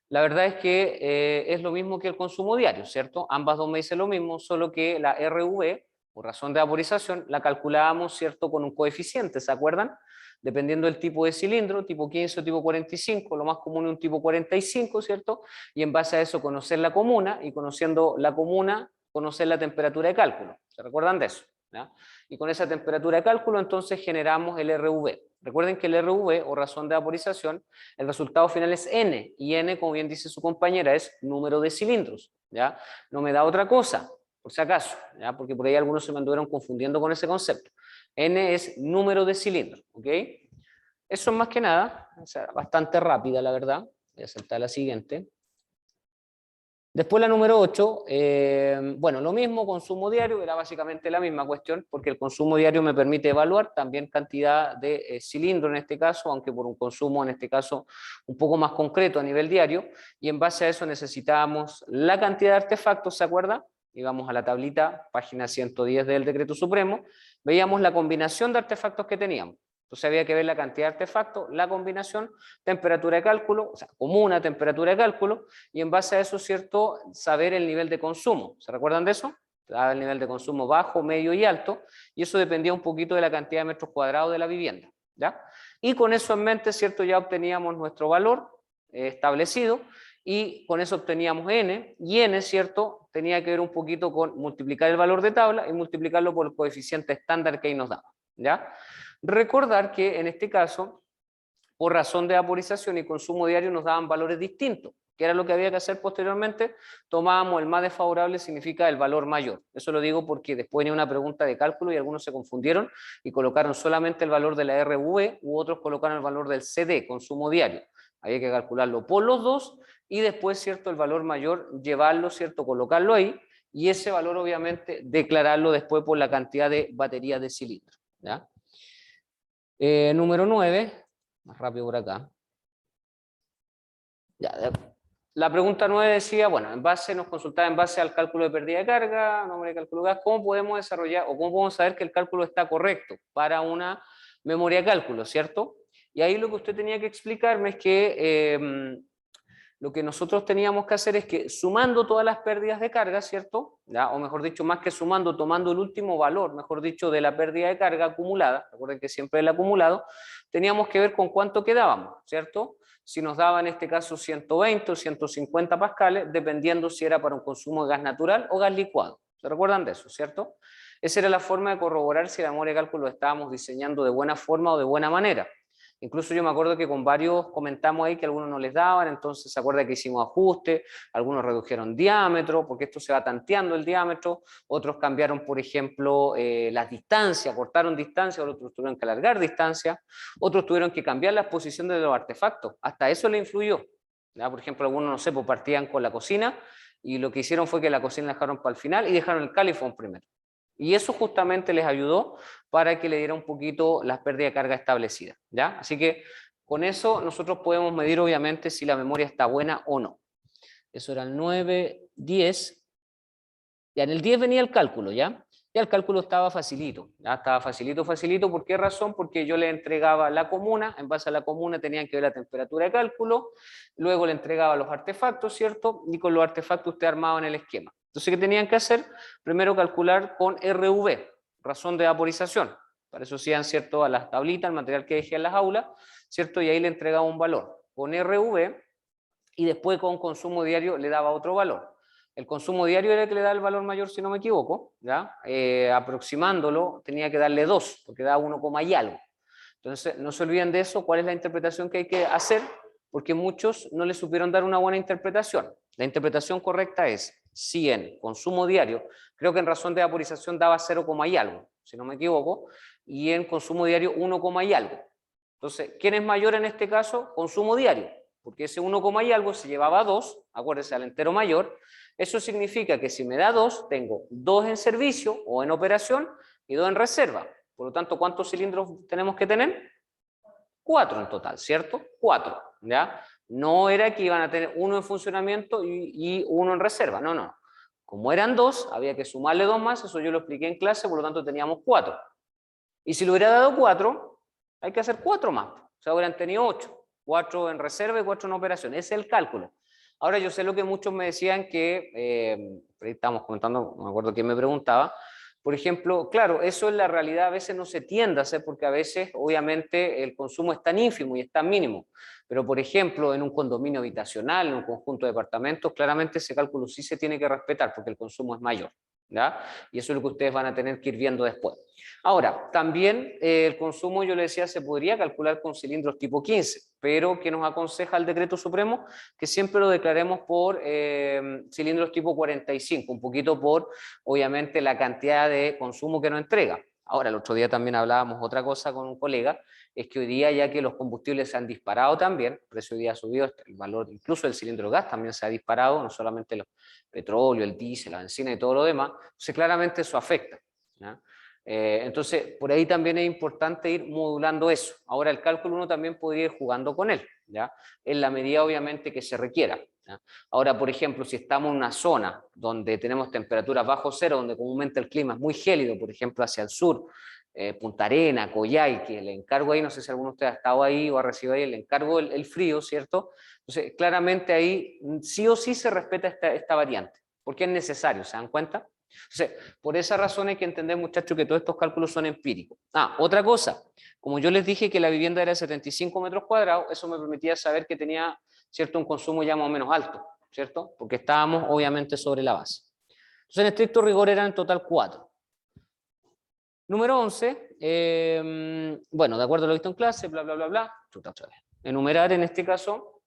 La verdad es que es lo mismo que el consumo diario, ¿cierto? Ambas dos me dicen lo mismo, solo que la RV, o razón de vaporización, la calculábamos, ¿cierto?, con un coeficiente, ¿se acuerdan? Dependiendo del tipo de cilindro, tipo 15 o tipo 45, lo más común es un tipo 45, ¿cierto? Y en base a eso conocer la comuna, y conociendo la comuna, conocer la temperatura de cálculo. ¿Se recuerdan de eso? ¿Ya? Y con esa temperatura de cálculo entonces generamos el RV. Recuerden que el RV, o razón de vaporización, el resultado final es N, y N, como bien dice su compañera, es número de cilindros, ¿ya? No me da otra cosa, por si acaso, ¿ya? Porque por ahí algunos se me anduvieron confundiendo con ese concepto. N es número de cilindros, ¿ok? Eso es más que nada, o sea, bastante rápida la verdad. Voy a saltar a la siguiente. Después la número 8, bueno, lo mismo, consumo diario, era básicamente la misma cuestión, porque el consumo diario me permite evaluar también cantidad de cilindros en este caso, aunque por un consumo en este caso un poco más concreto a nivel diario, y en base a eso necesitábamos la cantidad de artefactos, ¿se acuerda? Íbamos a la tablita, página 110 del Decreto Supremo, veíamos la combinación de artefactos que teníamos. Entonces había que ver la cantidad de artefactos, la combinación, temperatura de cálculo, o sea, comuna, temperatura de cálculo, y en base a eso, ¿cierto?, saber el nivel de consumo. ¿Se recuerdan de eso? daba el nivel de consumo bajo, medio y alto, y eso dependía un poquito de la cantidad de metros cuadrados de la vivienda, ¿ya? Y con eso en mente, ¿cierto? Ya obteníamos nuestro valor establecido, y con eso obteníamos n, y n, ¿cierto? Tenía que ver un poquito con multiplicar el valor de tabla y multiplicarlo por el coeficiente estándar que ahí nos daba, ¿ya? Recordar que en este caso, por razón de vaporización y consumo diario, nos daban valores distintos. ¿Qué era lo que había que hacer posteriormente? Tomábamos el más desfavorable, significa el valor mayor. Eso lo digo porque después venía una pregunta de cálculo y algunos se confundieron y colocaron solamente el valor de la RV, u otros colocaron el valor del CD, consumo diario. Había que calcularlo por los dos y después, ¿cierto?, el valor mayor, llevarlo, ¿cierto?, colocarlo ahí, y ese valor obviamente declararlo después por la cantidad de baterías de cilindro, ¿ya? Número 9, más rápido por acá. Ya, la pregunta 9 decía, bueno, nos consultaba en base al cálculo de pérdida de carga, nombre de cálculo de gas, ¿cómo podemos desarrollar o cómo podemos saber que el cálculo está correcto para una memoria de cálculo, ¿cierto? Y ahí lo que usted tenía que explicarme es que lo que nosotros teníamos que hacer es que sumando todas las pérdidas de carga, ¿cierto? ¿Ya? O mejor dicho, más que sumando, tomando el último valor, mejor dicho, de la pérdida de carga acumulada, recuerden que siempre el acumulado, teníamos que ver con cuánto quedábamos, ¿cierto? Si nos daba en este caso 120 o 150 pascales, dependiendo si era para un consumo de gas natural o gas licuado. ¿Se recuerdan de eso, cierto? Esa era la forma de corroborar si la memoria de cálculo estábamos diseñando de buena forma o de buena manera. Incluso yo me acuerdo que con varios comentamos ahí que algunos no les daban, entonces se acuerda que hicimos ajustes, algunos redujeron diámetro, porque esto se va tanteando el diámetro, otros cambiaron, por ejemplo, las distancias, cortaron distancias, otros tuvieron que alargar distancias, otros tuvieron que cambiar las posiciones de los artefactos, hasta eso le influyó. ¿Ya? Por ejemplo, algunos, no sé, pues partían con la cocina, y lo que hicieron fue que la cocina la dejaron para el final y dejaron el calefón primero. Y eso justamente les ayudó para que le diera un poquito las pérdidas de carga establecidas, ¿ya? Así que con eso nosotros podemos medir obviamente si la memoria está buena o no. Eso era el 9, 10. Ya en el 10 venía el cálculo, ¿ya? Ya el cálculo estaba facilito, ya estaba facilito. ¿Por qué razón? Porque yo le entregaba la comuna, en base a la comuna tenían que ver la temperatura de cálculo, luego le entregaba los artefactos, ¿cierto? Y con los artefactos usted armaba en el esquema. Entonces, ¿qué tenían que hacer? Primero calcular con RV, razón de vaporización. Para eso hacían, ¿cierto?, a las tablitas, el material que dejé en las aulas, ¿cierto? Y ahí le entregaba un valor con RV y después con consumo diario le daba otro valor. El consumo diario era el que le da el valor mayor, si no me equivoco, ¿ya? Aproximándolo tenía que darle 2, porque daba 1, y algo. Entonces, no se olviden de eso. ¿Cuál es la interpretación que hay que hacer? Porque muchos no le supieron dar una buena interpretación. La interpretación correcta es 100, consumo diario, creo que en razón de vaporización daba 0, y algo, si no me equivoco, y en consumo diario 1, y algo. Entonces, ¿quién es mayor en este caso? Consumo diario, porque ese 1, y algo se llevaba a 2, acuérdense, al entero mayor. Eso significa que si me da 2, tengo 2 en servicio o en operación y 2 en reserva. Por lo tanto, ¿cuántos cilindros tenemos que tener? 4 en total, ¿cierto? 4, ¿ya? No era que iban a tener 1 en funcionamiento y 1 en reserva, no, no. Como eran 2, había que sumarle 2 más, eso yo lo expliqué en clase, por lo tanto teníamos 4. Y si le hubiera dado 4, hay que hacer 4 más. O sea, hubieran tenido 8. 4 en reserva y 4 en operación. Ese es el cálculo. Ahora, yo sé lo que muchos me decían que, estamos comentando, no me acuerdo quién me preguntaba, por ejemplo, claro, eso en la realidad a veces no se tiende a hacer porque a veces, obviamente, el consumo es tan ínfimo y es tan mínimo. Pero, por ejemplo, en un condominio habitacional, en un conjunto de departamentos, claramente ese cálculo sí se tiene que respetar porque el consumo es mayor, ¿ya? Y eso es lo que ustedes van a tener que ir viendo después. Ahora, también el consumo, yo le decía, se podría calcular con cilindros tipo 15, pero ¿qué nos aconseja el decreto supremo? Que siempre lo declaremos por cilindros tipo 45, un poquito por, obviamente, la cantidad de consumo que nos entrega. Ahora, el otro día también hablábamos otra cosa con un colega, es que hoy día, ya que los combustibles se han disparado también, el precio hoy día ha subido, el valor incluso del cilindro de gas también se ha disparado, no solamente el petróleo, el diésel, la benzina y todo lo demás, entonces claramente eso afecta, ¿ya? Entonces, por ahí también es importante ir modulando eso. Ahora, el cálculo uno también podría ir jugando con él, ¿ya? En la medida, obviamente, que se requiera, ¿ya? Ahora, por ejemplo, si estamos en una zona donde tenemos temperaturas bajo cero, donde comúnmente el clima es muy gélido, por ejemplo, hacia el sur, Punta Arena, Coyhai, que le encargo ahí, no sé si alguno de ustedes ha estado ahí o ha recibido ahí, le encargo el frío, ¿cierto? Entonces, claramente ahí sí o sí se respeta esta variante, porque es necesario, ¿se dan cuenta? Entonces, por esa razón hay que entender, muchachos, que todos estos cálculos son empíricos. Otra cosa, como yo les dije que la vivienda era de 75 metros cuadrados, eso me permitía saber que tenía, ¿cierto?, un consumo ya más o menos alto, ¿cierto? Porque estábamos obviamente sobre la base. Entonces, en estricto rigor eran en total 4. Número 11, bueno, de acuerdo a lo visto en clase, bla, bla, bla, bla, enumerar en este caso,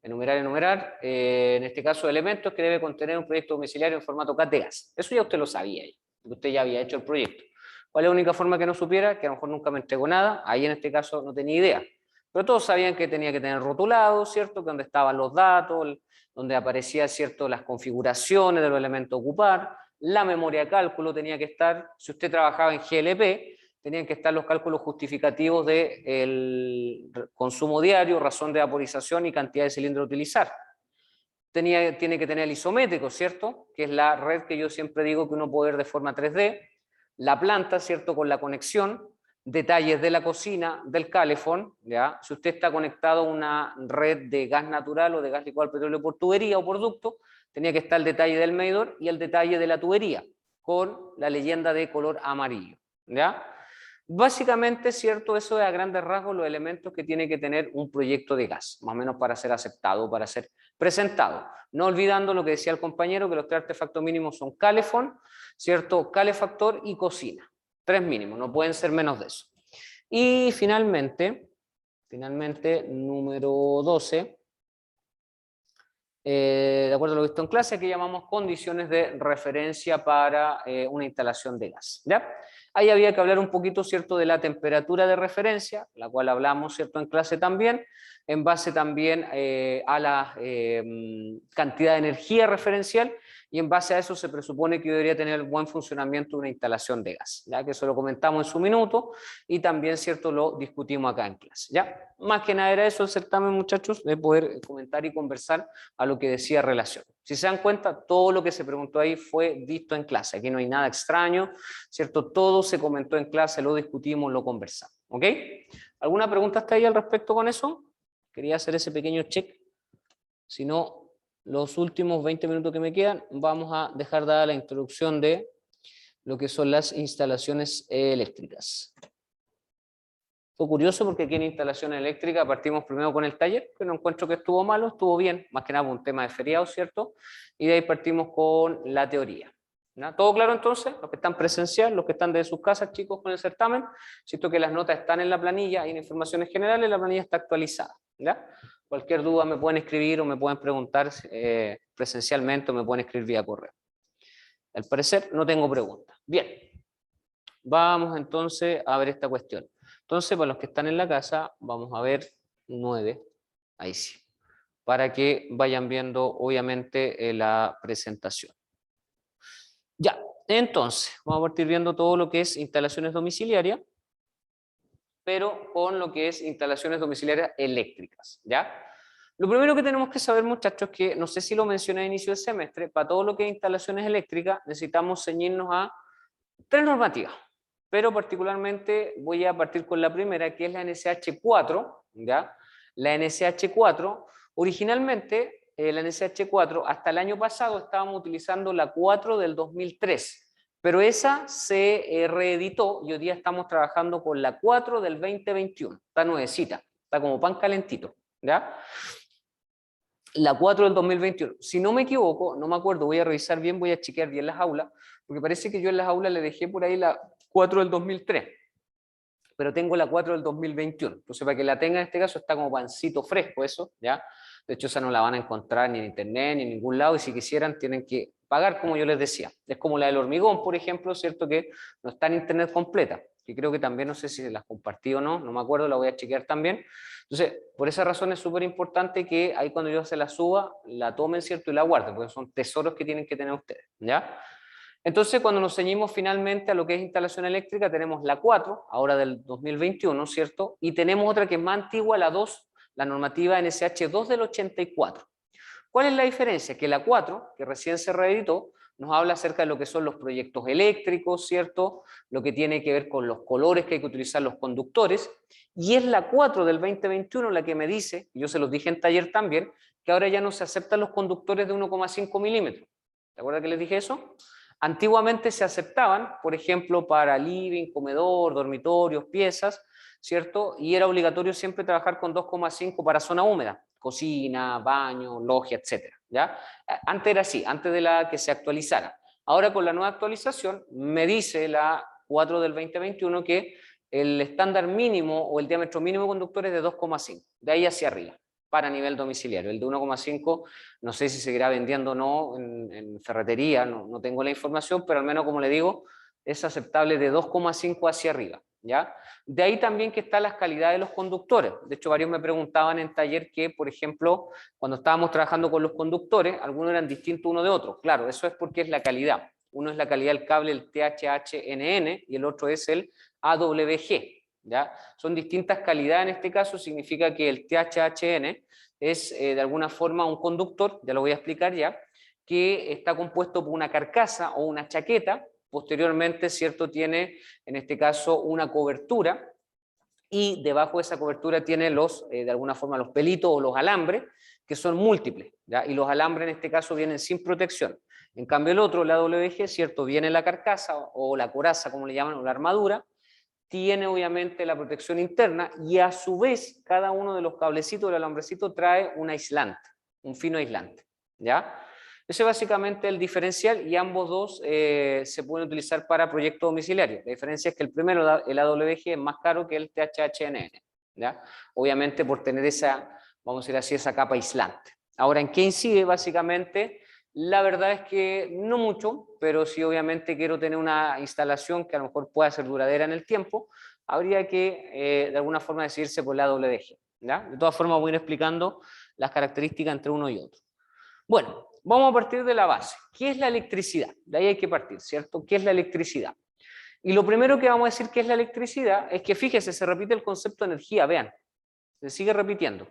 enumerar, en este caso, elementos que debe contener un proyecto domiciliario en formato CAD de gas. Eso ya usted lo sabía, usted ya había hecho el proyecto. ¿Cuál es la única forma que no supiera? Que a lo mejor nunca me entregó nada, ahí en este caso no tenía idea. Pero todos sabían que tenía que tener rotulado, ¿cierto? Que donde estaban los datos, donde aparecían, ¿cierto?, las configuraciones de los elementos a ocupar, la memoria de cálculo tenía que estar, si usted trabajaba en GLP, tenían que estar los cálculos justificativos del consumo diario, razón de vaporización y cantidad de cilindro a utilizar. Tiene que tener el isométrico, ¿cierto? Que es la red que yo siempre digo que uno puede ver de forma 3D, la planta, ¿cierto?, con la conexión, detalles de la cocina, del calefón, ¿ya? Si usted está conectado a una red de gas natural o de gas licuado al petróleo por tubería o por ducto, tenía que estar el detalle del medidor y el detalle de la tubería, con la leyenda de color amarillo, ¿ya? Básicamente, cierto, eso es a grandes rasgos los elementos que tiene que tener un proyecto de gas, más o menos para ser aceptado, para ser presentado. No olvidando lo que decía el compañero, que los 3 artefactos mínimos son calefón, cierto, calefactor y cocina. 3 mínimos, no pueden ser menos de eso. Y finalmente, número 12, de acuerdo a lo visto en clase, que llamamos condiciones de referencia para una instalación de gas, ¿ya? Ahí había que hablar un poquito, ¿cierto?, de la temperatura de referencia, la cual hablamos, ¿cierto?, en clase también, en base también a la cantidad de energía referencial, y en base a eso se presupone que debería tener buen funcionamiento una instalación de gas, ya que eso lo comentamos en su minuto, y también, ¿cierto?, lo discutimos acá en clase, ¿ya? Más que nada era eso el certamen, muchachos, de poder comentar y conversar a lo que decía relación. Si se dan cuenta, todo lo que se preguntó ahí fue visto en clase, aquí no hay nada extraño, ¿cierto? Todo se comentó en clase, lo discutimos, lo conversamos, ¿ok? ¿Alguna pregunta hasta ahí al respecto con eso? Quería hacer ese pequeño check, si no, los últimos 20 minutos que me quedan, vamos a dejar dada la introducción de lo que son las instalaciones eléctricas. Fue curioso porque aquí en instalación eléctrica partimos primero con el taller, que no encuentro que estuvo malo, estuvo bien, más que nada por un tema de feriado, ¿cierto? Y de ahí partimos con la teoría. ¿Ya? ¿Todo claro entonces? Los que están presencial, los que están desde sus casas, chicos, con el certamen, siento que las notas están en la planilla, hay informaciones generales, la planilla está actualizada. ¿Ya? Cualquier duda me pueden escribir o me pueden preguntar presencialmente o me pueden escribir vía correo. Al parecer no tengo preguntas. Bien, vamos entonces a ver esta cuestión. Entonces, para los que están en la casa, vamos a ver 9, ahí sí, para que vayan viendo obviamente la presentación. Ya, entonces, vamos a partir viendo todo lo que es instalaciones domiciliarias, pero con lo que es instalaciones domiciliarias eléctricas, ¿ya? Lo primero que tenemos que saber, muchachos, que no sé si lo mencioné a inicio del semestre, para todo lo que es instalaciones eléctricas necesitamos ceñirnos a 3 normativas, pero particularmente voy a partir con la primera, que es la NSH 4, ¿ya? La NSH 4, originalmente, la NSH 4, hasta el año pasado estábamos utilizando la 4 del 2003, pero esa se reeditó y hoy día estamos trabajando con la 4 del 2021, está nuevecita, está como pan calentito, ¿ya? La 4 del 2021, si no me equivoco, no me acuerdo, voy a revisar bien, voy a chequear bien las aulas, porque parece que yo en las aulas le dejé por ahí la 4 del 2003, pero tengo la 4 del 2021, entonces para que la tenga en este caso está como pancito fresco eso, ¿ya? De hecho esa no la van a encontrar ni en internet ni en ningún lado, y si quisieran tienen que pagar, como yo les decía. Es como la del hormigón, por ejemplo, ¿cierto? Que no está en internet completa, que creo que también, no sé si las compartí o no, no me acuerdo, la voy a chequear también. Entonces, por esa razón es súper importante que ahí cuando yo se la suba, la tomen, ¿cierto? Y la guarden, porque son tesoros que tienen que tener ustedes, ¿ya? Entonces, cuando nos ceñimos finalmente a lo que es instalación eléctrica, tenemos la 4, ahora del 2021, ¿cierto? Y tenemos otra que es más antigua, la 2, la normativa NSH 2 del 84. ¿Cuál es la diferencia? Que la 4, que recién se reeditó, nos habla acerca de lo que son los proyectos eléctricos, ¿cierto? Lo que tiene que ver con los colores que hay que utilizar los conductores, y es la 4 del 2021 la que me dice, y yo se los dije en taller también, que ahora ya no se aceptan los conductores de 1,5 milímetros. ¿Te acuerdas que les dije eso? Antiguamente se aceptaban, por ejemplo, para living, comedor, dormitorios, piezas, ¿cierto? Y era obligatorio siempre trabajar con 2,5 para zona húmeda, cocina, baño, logia, etcétera, ¿ya? Antes era así, antes de la que se actualizara. Ahora con la nueva actualización me dice la 4 del 2021 que el estándar mínimo o el diámetro mínimo de conductor es de 2,5, de ahí hacia arriba, para nivel domiciliario. El de 1,5 no sé si seguirá vendiendo o no en ferretería, no tengo la información, pero al menos, como le digo, es aceptable de 2,5 hacia arriba, ¿ya? De ahí también que están las calidades de los conductores. De hecho, varios me preguntaban en taller que, por ejemplo, cuando estábamos trabajando con los conductores, algunos eran distintos uno de otro. Claro, eso es porque es la calidad. Uno es la calidad del cable, el THHNN, y el otro es el AWG, ¿ya? Son distintas calidades en este caso, significa que el THHN es de alguna forma un conductor, ya lo voy a explicar ya, que está compuesto por una carcasa o una chaqueta, posteriormente, ¿cierto? Tiene, en este caso, una cobertura, y debajo de esa cobertura tiene los, de alguna forma, los pelitos o los alambres, que son múltiples, ¿ya? Y los alambres en este caso vienen sin protección. En cambio el otro, la WG, ¿cierto? Viene la carcasa o la coraza, como le llaman, o la armadura, tiene obviamente la protección interna y a su vez cada uno de los cablecitos del alambrecito trae un aislante, un fino aislante, ¿ya? Ese es básicamente el diferencial y ambos dos se pueden utilizar para proyectos domiciliarios. La diferencia es que el primero, el AWG, es más caro que el THHNN, ¿ya? Obviamente por tener esa, vamos a decir así, esa capa aislante. Ahora, ¿en qué incide básicamente? La verdad es que no mucho, pero si obviamente quiero tener una instalación que a lo mejor pueda ser duradera en el tiempo, habría que de alguna forma decidirse por la WG, ¿ya? De todas formas voy a ir explicando las características entre uno y otro. Bueno, vamos a partir de la base. ¿Qué es la electricidad? De ahí hay que partir, ¿cierto? ¿Qué es la electricidad? Y lo primero que vamos a decir que es la electricidad es que, fíjese, se repite el concepto de energía, vean, se sigue repitiendo.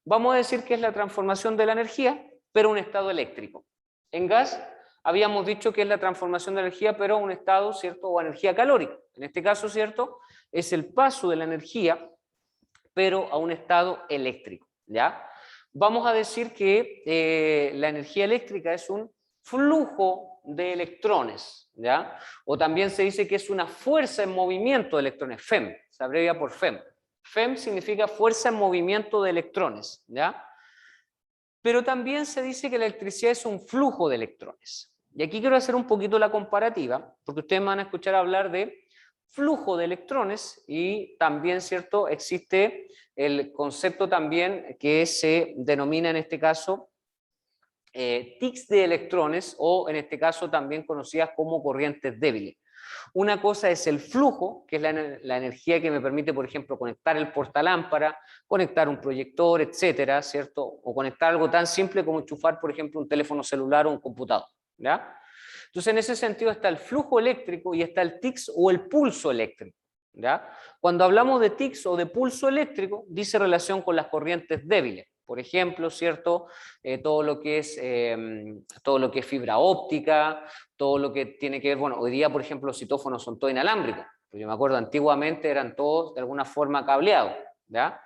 Vamos a decir que es la transformación de la energía, pero un estado eléctrico. En gas habíamos dicho que es la transformación de energía, pero a un estado, ¿cierto? O energía calórica. En este caso, ¿cierto? Es el paso de la energía, pero a un estado eléctrico, ¿ya? Vamos a decir que la energía eléctrica es un flujo de electrones, ¿ya? O también se dice que es una fuerza en movimiento de electrones, FEM, se abrevia por FEM. FEM significa fuerza en movimiento de electrones, ¿ya? Pero también se dice que la electricidad es un flujo de electrones. Y aquí quiero hacer un poquito la comparativa, porque ustedes me van a escuchar hablar de flujo de electrones y también, ¿cierto?, existe el concepto también que se denomina en este caso tics de electrones o en este caso también conocidas como corrientes débiles. Una cosa es el flujo, que es la energía que me permite, por ejemplo, conectar el portalámpara, conectar un proyector, etcétera, ¿cierto? O conectar algo tan simple como enchufar, por ejemplo, un teléfono celular o un computador, ¿ya? Entonces, en ese sentido está el flujo eléctrico y está el tics o el pulso eléctrico, ¿ya? Cuando hablamos de tics o de pulso eléctrico, dice relación con las corrientes débiles. Por ejemplo, ¿cierto? Todo lo que es fibra óptica, todo lo que tiene que ver, bueno, hoy día, por ejemplo, los citófonos son todos inalámbricos. Yo me acuerdo, antiguamente eran todos de alguna forma cableados, ¿ya?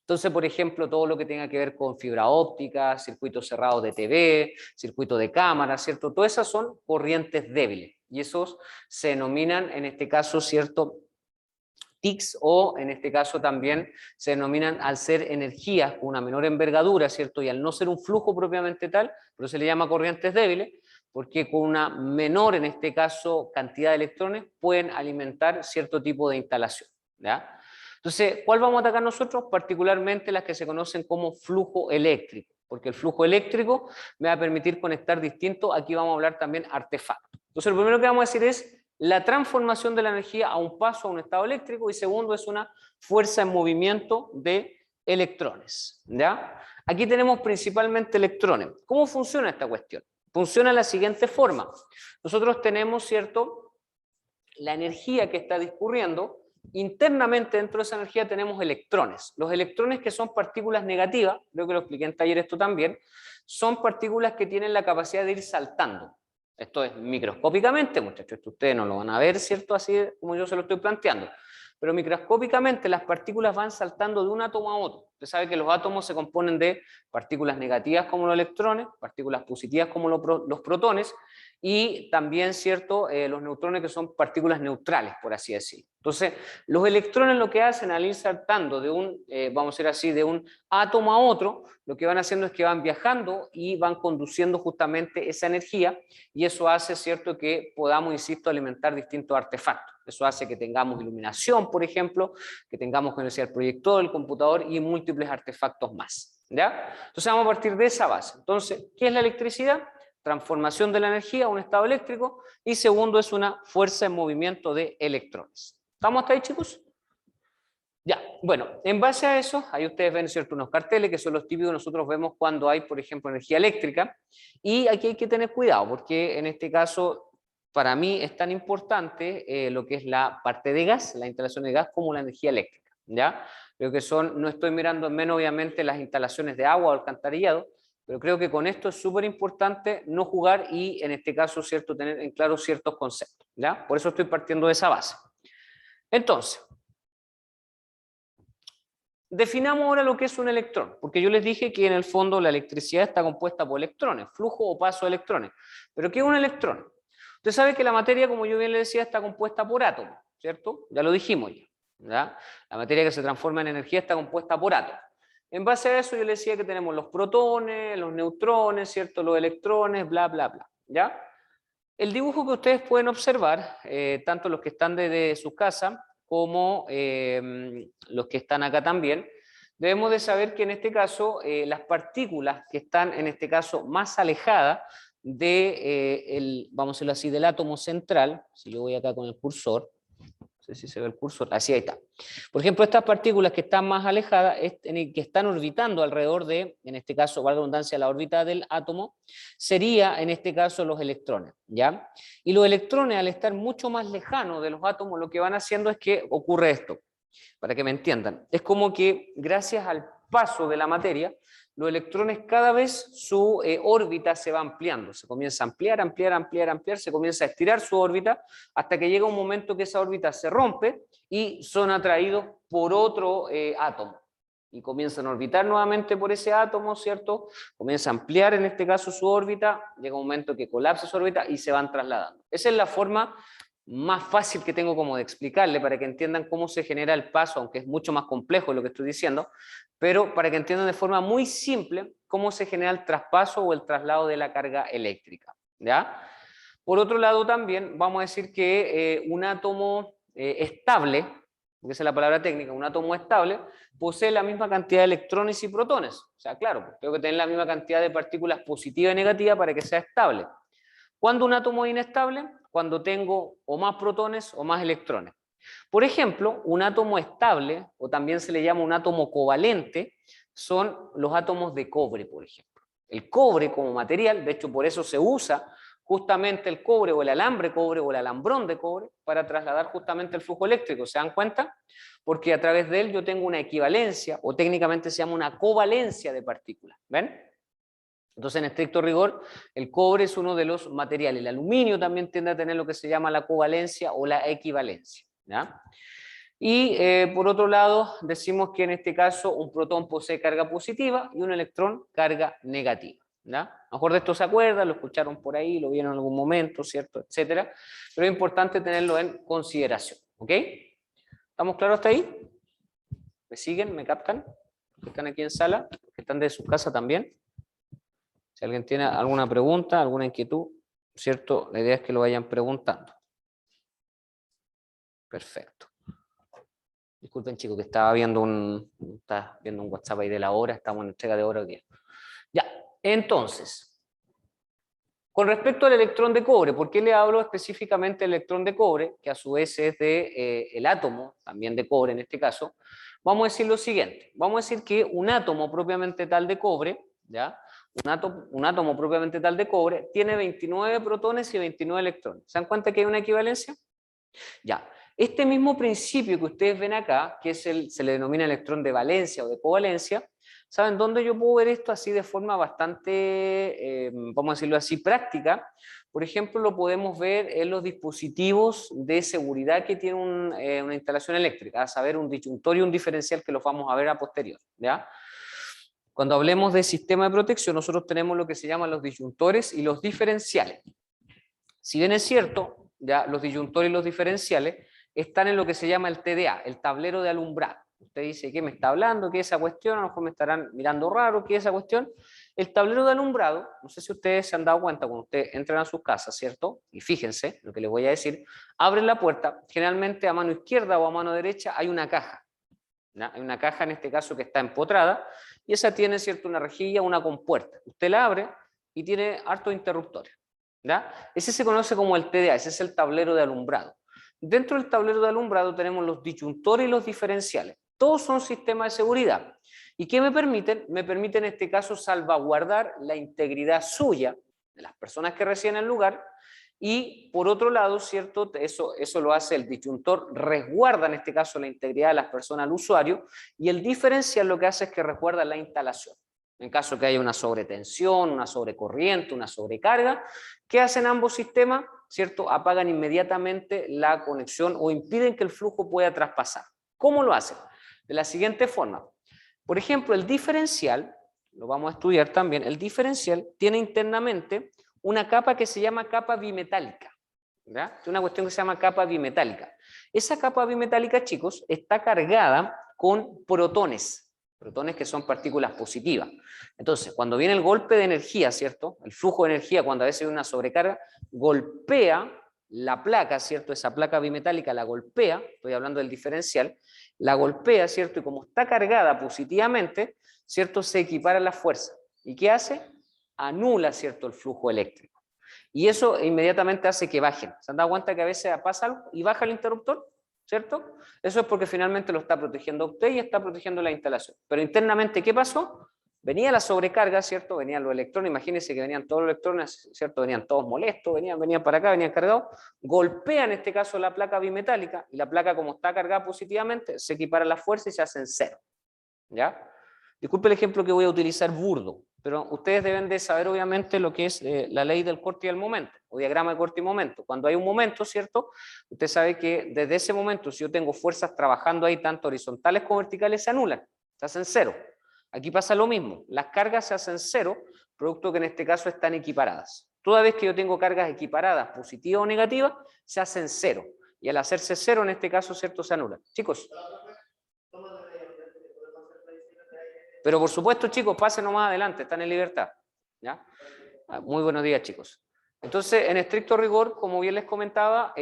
Entonces, por ejemplo, todo lo que tenga que ver con fibra óptica, circuitos cerrados de TV, circuito de cámara, ¿cierto? Todas esas son corrientes débiles y esos se denominan, en este caso, ¿cierto?, TICs, o en este caso también se denominan al ser energías con una menor envergadura, ¿cierto? Y al no ser un flujo propiamente tal, pero se le llama corrientes débiles, porque con una menor, en este caso, cantidad de electrones pueden alimentar cierto tipo de instalación, ¿ya? Entonces, ¿cuál vamos a atacar nosotros? Particularmente las que se conocen como flujo eléctrico, porque el flujo eléctrico me va a permitir conectar distintos, aquí vamos a hablar también artefactos. Entonces, lo primero que vamos a decir es la transformación de la energía a un paso a un estado eléctrico, y segundo es una fuerza en movimiento de electrones, ¿ya? Aquí tenemos principalmente electrones. ¿Cómo funciona esta cuestión? Funciona de la siguiente forma. Nosotros tenemos, ¿cierto?, la energía que está discurriendo. Internamente dentro de esa energía tenemos electrones. Los electrones, que son partículas negativas, creo que lo expliqué en taller esto también, son partículas que tienen la capacidad de ir saltando. Esto es microscópicamente, muchachos, esto ustedes no lo van a ver, ¿cierto?, así como yo se lo estoy planteando. pero microscópicamente las partículas van saltando de un átomo a otro. Usted sabe que los átomos se componen de partículas negativas como los electrones, partículas positivas como los protones, y también, ¿cierto?, los neutrones, que son partículas neutrales, por así decirlo. Entonces, los electrones lo que hacen al ir saltando de un, vamos a decir así, de un átomo a otro, lo que van haciendo es que van viajando y van conduciendo justamente esa energía, y eso hace, ¿cierto?, que podamos, insisto, alimentar distintos artefactos. Eso hace que tengamos iluminación, por ejemplo, que tengamos, como decía, el proyector, el computador y múltiples artefactos más, ¿ya? Entonces vamos a partir de esa base. Entonces, ¿qué es la electricidad? Transformación de la energía a un estado eléctrico, y segundo es una fuerza en movimiento de electrones. ¿Estamos hasta ahí, chicos? Ya, bueno, en base a eso, ahí ustedes ven, ¿cierto?, unos carteles que son los típicos que nosotros vemos cuando hay, por ejemplo, energía eléctrica, y aquí hay que tener cuidado, porque en este caso, para mí es tan importante lo que es la parte de gas, la instalación de gas, como la energía eléctrica, ¿ya? Creo que son, no estoy mirando en menos obviamente las instalaciones de agua o alcantarillado, pero creo que con esto es súper importante no jugar y en este caso, ¿cierto?, tener en claro ciertos conceptos, ¿ya? Por eso estoy partiendo de esa base. Entonces, definamos ahora lo que es un electrón, porque yo les dije que en el fondo la electricidad está compuesta por electrones, flujo o paso de electrones. ¿Pero qué es un electrón? Usted sabe que la materia, como yo bien le decía, está compuesta por átomos, ¿cierto? Ya lo dijimos ya. La materia que se transforma en energía está compuesta por átomos. En base a eso yo le decía que tenemos los protones, los neutrones, ¿cierto?, los electrones, bla, bla, bla, ¿ya? El dibujo que ustedes pueden observar, tanto los que están desde sus casas como los que están acá también, debemos de saber que en este caso las partículas que están en este caso más alejadas de vamos a decirlo así, del átomo central, si yo voy acá con el cursor, no sé si se ve el cursor, así ahí está. Por ejemplo, estas partículas que están más alejadas, que están orbitando alrededor de, en este caso, valga la redundancia, la órbita del átomo, sería en este caso los electrones, ¿ya? Y los electrones, al estar mucho más lejanos de los átomos, lo que van haciendo es que ocurre esto, para que me entiendan. Es como que gracias al paso de la materia, los electrones cada vez su órbita se va ampliando, se comienza a ampliar, ampliar, ampliar, ampliar, se comienza a estirar su órbita hasta que llega un momento que esa órbita se rompe y son atraídos por otro átomo y comienzan a orbitar nuevamente por ese átomo, ¿cierto? Comienza a ampliar en este caso su órbita, llega un momento que colapsa su órbita y se van trasladando. Esa es la forma más fácil que tengo como de explicarle para que entiendan cómo se genera el paso, aunque es mucho más complejo lo que estoy diciendo, pero para que entiendan de forma muy simple cómo se genera el traspaso o el traslado de la carga eléctrica, ¿ya? Por otro lado también vamos a decir que un átomo estable, porque esa es la palabra técnica, un átomo estable posee la misma cantidad de electrones y protones, o sea, claro, tengo que tener la misma cantidad de partículas positivas y negativas para que sea estable. ¿Cuándo un átomo es inestable? Cuando tengo o más protones o más electrones. Por ejemplo, un átomo estable, o también se le llama un átomo covalente, son los átomos de cobre, por ejemplo. El cobre como material, de hecho por eso se usa justamente el cobre o el alambre cobre o el alambrón de cobre para trasladar justamente el flujo eléctrico, ¿se dan cuenta? Porque a través de él yo tengo una equivalencia, o técnicamente se llama una covalencia de partículas, ¿ven? Entonces, en estricto rigor, el cobre es uno de los materiales. El aluminio también tiende a tener lo que se llama la covalencia o la equivalencia, ¿ya? Y por otro lado, decimos que en este caso un protón posee carga positiva y un electrón carga negativa, ¿ya? A lo mejor de esto se acuerdan, lo escucharon por ahí, lo vieron en algún momento, ¿cierto? Etcétera. Pero es importante tenerlo en consideración, ¿ok? ¿Estamos claros hasta ahí? ¿Me siguen? ¿Me captan? ¿Que están aquí en sala? ¿Que están de su casa también? Si alguien tiene alguna pregunta, alguna inquietud, ¿cierto? La idea es que lo vayan preguntando. Perfecto. Disculpen, chicos, que estaba viendo un WhatsApp ahí de la hora, estamos en entrega de hora hoy día. Ya, entonces, con respecto al electrón de cobre, ¿por qué le hablo específicamente del electrón de cobre? Que a su vez es de el átomo, también de cobre en este caso. Vamos a decir lo siguiente, vamos a decir que un átomo propiamente tal de cobre, ¿ya? Un átomo propiamente tal de cobre tiene 29 protones y 29 electrones. ¿Se dan cuenta que hay una equivalencia? Ya. Este mismo principio que ustedes ven acá, que es se le denomina electrón de valencia o de covalencia, ¿Saben dónde yo puedo ver esto así de forma bastante, vamos a decirlo así, práctica? Por ejemplo, lo podemos ver en los dispositivos de seguridad que tiene una instalación eléctrica, a saber, un disyuntor y un diferencial, que los vamos a ver a posterior, ¿ya? Cuando hablemos de sistema de protección, nosotros tenemos lo que se llaman los disyuntores y los diferenciales. Si bien es cierto, ya los disyuntores y los diferenciales están en lo que se llama el TDA, el tablero de alumbrado. Usted dice, ¿qué me está hablando? ¿Qué es esa cuestión? A lo mejor me estarán mirando raro, ¿qué es esa cuestión? El tablero de alumbrado, no sé si ustedes se han dado cuenta cuando ustedes entran a sus casas, ¿cierto? Y fíjense lo que les voy a decir, abren la puerta, generalmente a mano izquierda o a mano derecha hay una caja. ¿Ya? Hay una caja en este caso que está empotrada, y esa tiene, ¿cierto?, una rejilla, una compuerta. Usted la abre y tiene hartos interruptores. ¿Ya? Ese se conoce como el TDA, ese es el tablero de alumbrado. Dentro del tablero de alumbrado tenemos los disyuntores y los diferenciales. Todos son sistemas de seguridad. ¿Y qué me permiten? Me permiten en este caso salvaguardar la integridad suya, de las personas que residen en el lugar, y por otro lado, ¿cierto? Eso lo hace el disyuntor, resguarda en este caso la integridad de las personas al usuario, y el diferencial lo que hace es que resguarda la instalación. En caso que haya una sobretensión, una sobrecorriente, una sobrecarga, ¿qué hacen ambos sistemas? ¿Cierto? Apagan inmediatamente la conexión o impiden que el flujo pueda traspasar. ¿Cómo lo hacen? De la siguiente forma. Por ejemplo, el diferencial, lo vamos a estudiar también, el diferencial tiene internamente una capa que se llama capa bimetálica. ¿Ya? Una cuestión que se llama capa bimetálica. Esa capa bimetálica, chicos, está cargada con protones que son partículas positivas. Entonces, cuando viene el golpe de energía, ¿cierto? El flujo de energía, cuando a veces hay una sobrecarga, golpea la placa, ¿cierto? Esa placa bimetálica la golpea, estoy hablando del diferencial, la golpea, ¿cierto? Y como está cargada positivamente, ¿cierto? Se equipara la fuerza. ¿Y qué hace? Anula, ¿cierto?, el flujo eléctrico. Y eso inmediatamente hace que bajen. ¿Se han dado cuenta que a veces pasa algo y baja el interruptor? ¿Cierto? Eso es porque finalmente lo está protegiendo a usted y está protegiendo la instalación. Pero internamente, ¿qué pasó? Venía la sobrecarga, ¿cierto? Venían los electrones, imagínense que venían todos los electrones, ¿cierto? Venían todos molestos, venían para acá, venían cargados, golpean en este caso la placa bimetálica, y la placa, como está cargada positivamente, se equipara la fuerza y se hacen cero. ¿Ya? Disculpe el ejemplo que voy a utilizar burdo, pero ustedes deben de saber obviamente lo que es la ley del corte y el momento, o diagrama de corte y momento. Cuando hay un momento, ¿cierto? Usted sabe que desde ese momento, si yo tengo fuerzas trabajando ahí, tanto horizontales como verticales, se anulan, se hacen cero. Aquí pasa lo mismo, las cargas se hacen cero, producto que en este caso están equiparadas. Toda vez que yo tengo cargas equiparadas, positivas o negativas, se hacen cero. Y al hacerse cero, en este caso, ¿cierto?, se anulan. Chicos. Pero por supuesto, chicos, pasen nomás adelante, están en libertad. ¿Ya? Muy buenos días, chicos. Entonces, en estricto rigor, como bien les comentaba,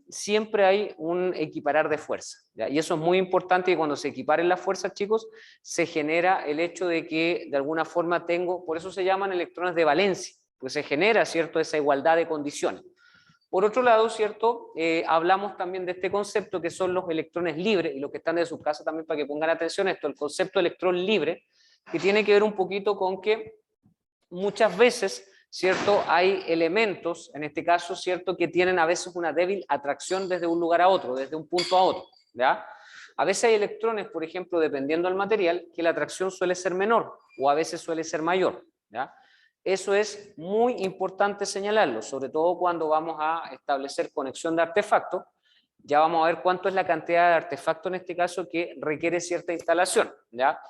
siempre hay un equiparar de fuerza. ¿Ya? Y eso es muy importante, que cuando se equiparen las fuerzas, chicos, se genera el hecho de que de alguna forma tengo, por eso se llaman electrones de valencia, pues se genera, ¿cierto?, esa igualdad de condiciones. Por otro lado, ¿cierto? Hablamos también de este concepto que son los electrones libres, y los que están de sus casas también para que pongan atención a esto, el concepto de electrón libre, que tiene que ver un poquito con que muchas veces, ¿cierto?, hay elementos, en este caso, ¿cierto?, que tienen a veces una débil atracción desde un lugar a otro, desde un punto a otro, ¿ya? A veces hay electrones, por ejemplo, dependiendo del material, que la atracción suele ser menor, o a veces suele ser mayor, ¿ya? Eso es muy importante señalarlo, sobre todo cuando vamos a establecer conexión de artefactos. Ya vamos a ver cuánto es la cantidad de artefactos en este caso que requiere cierta instalación, ¿ya?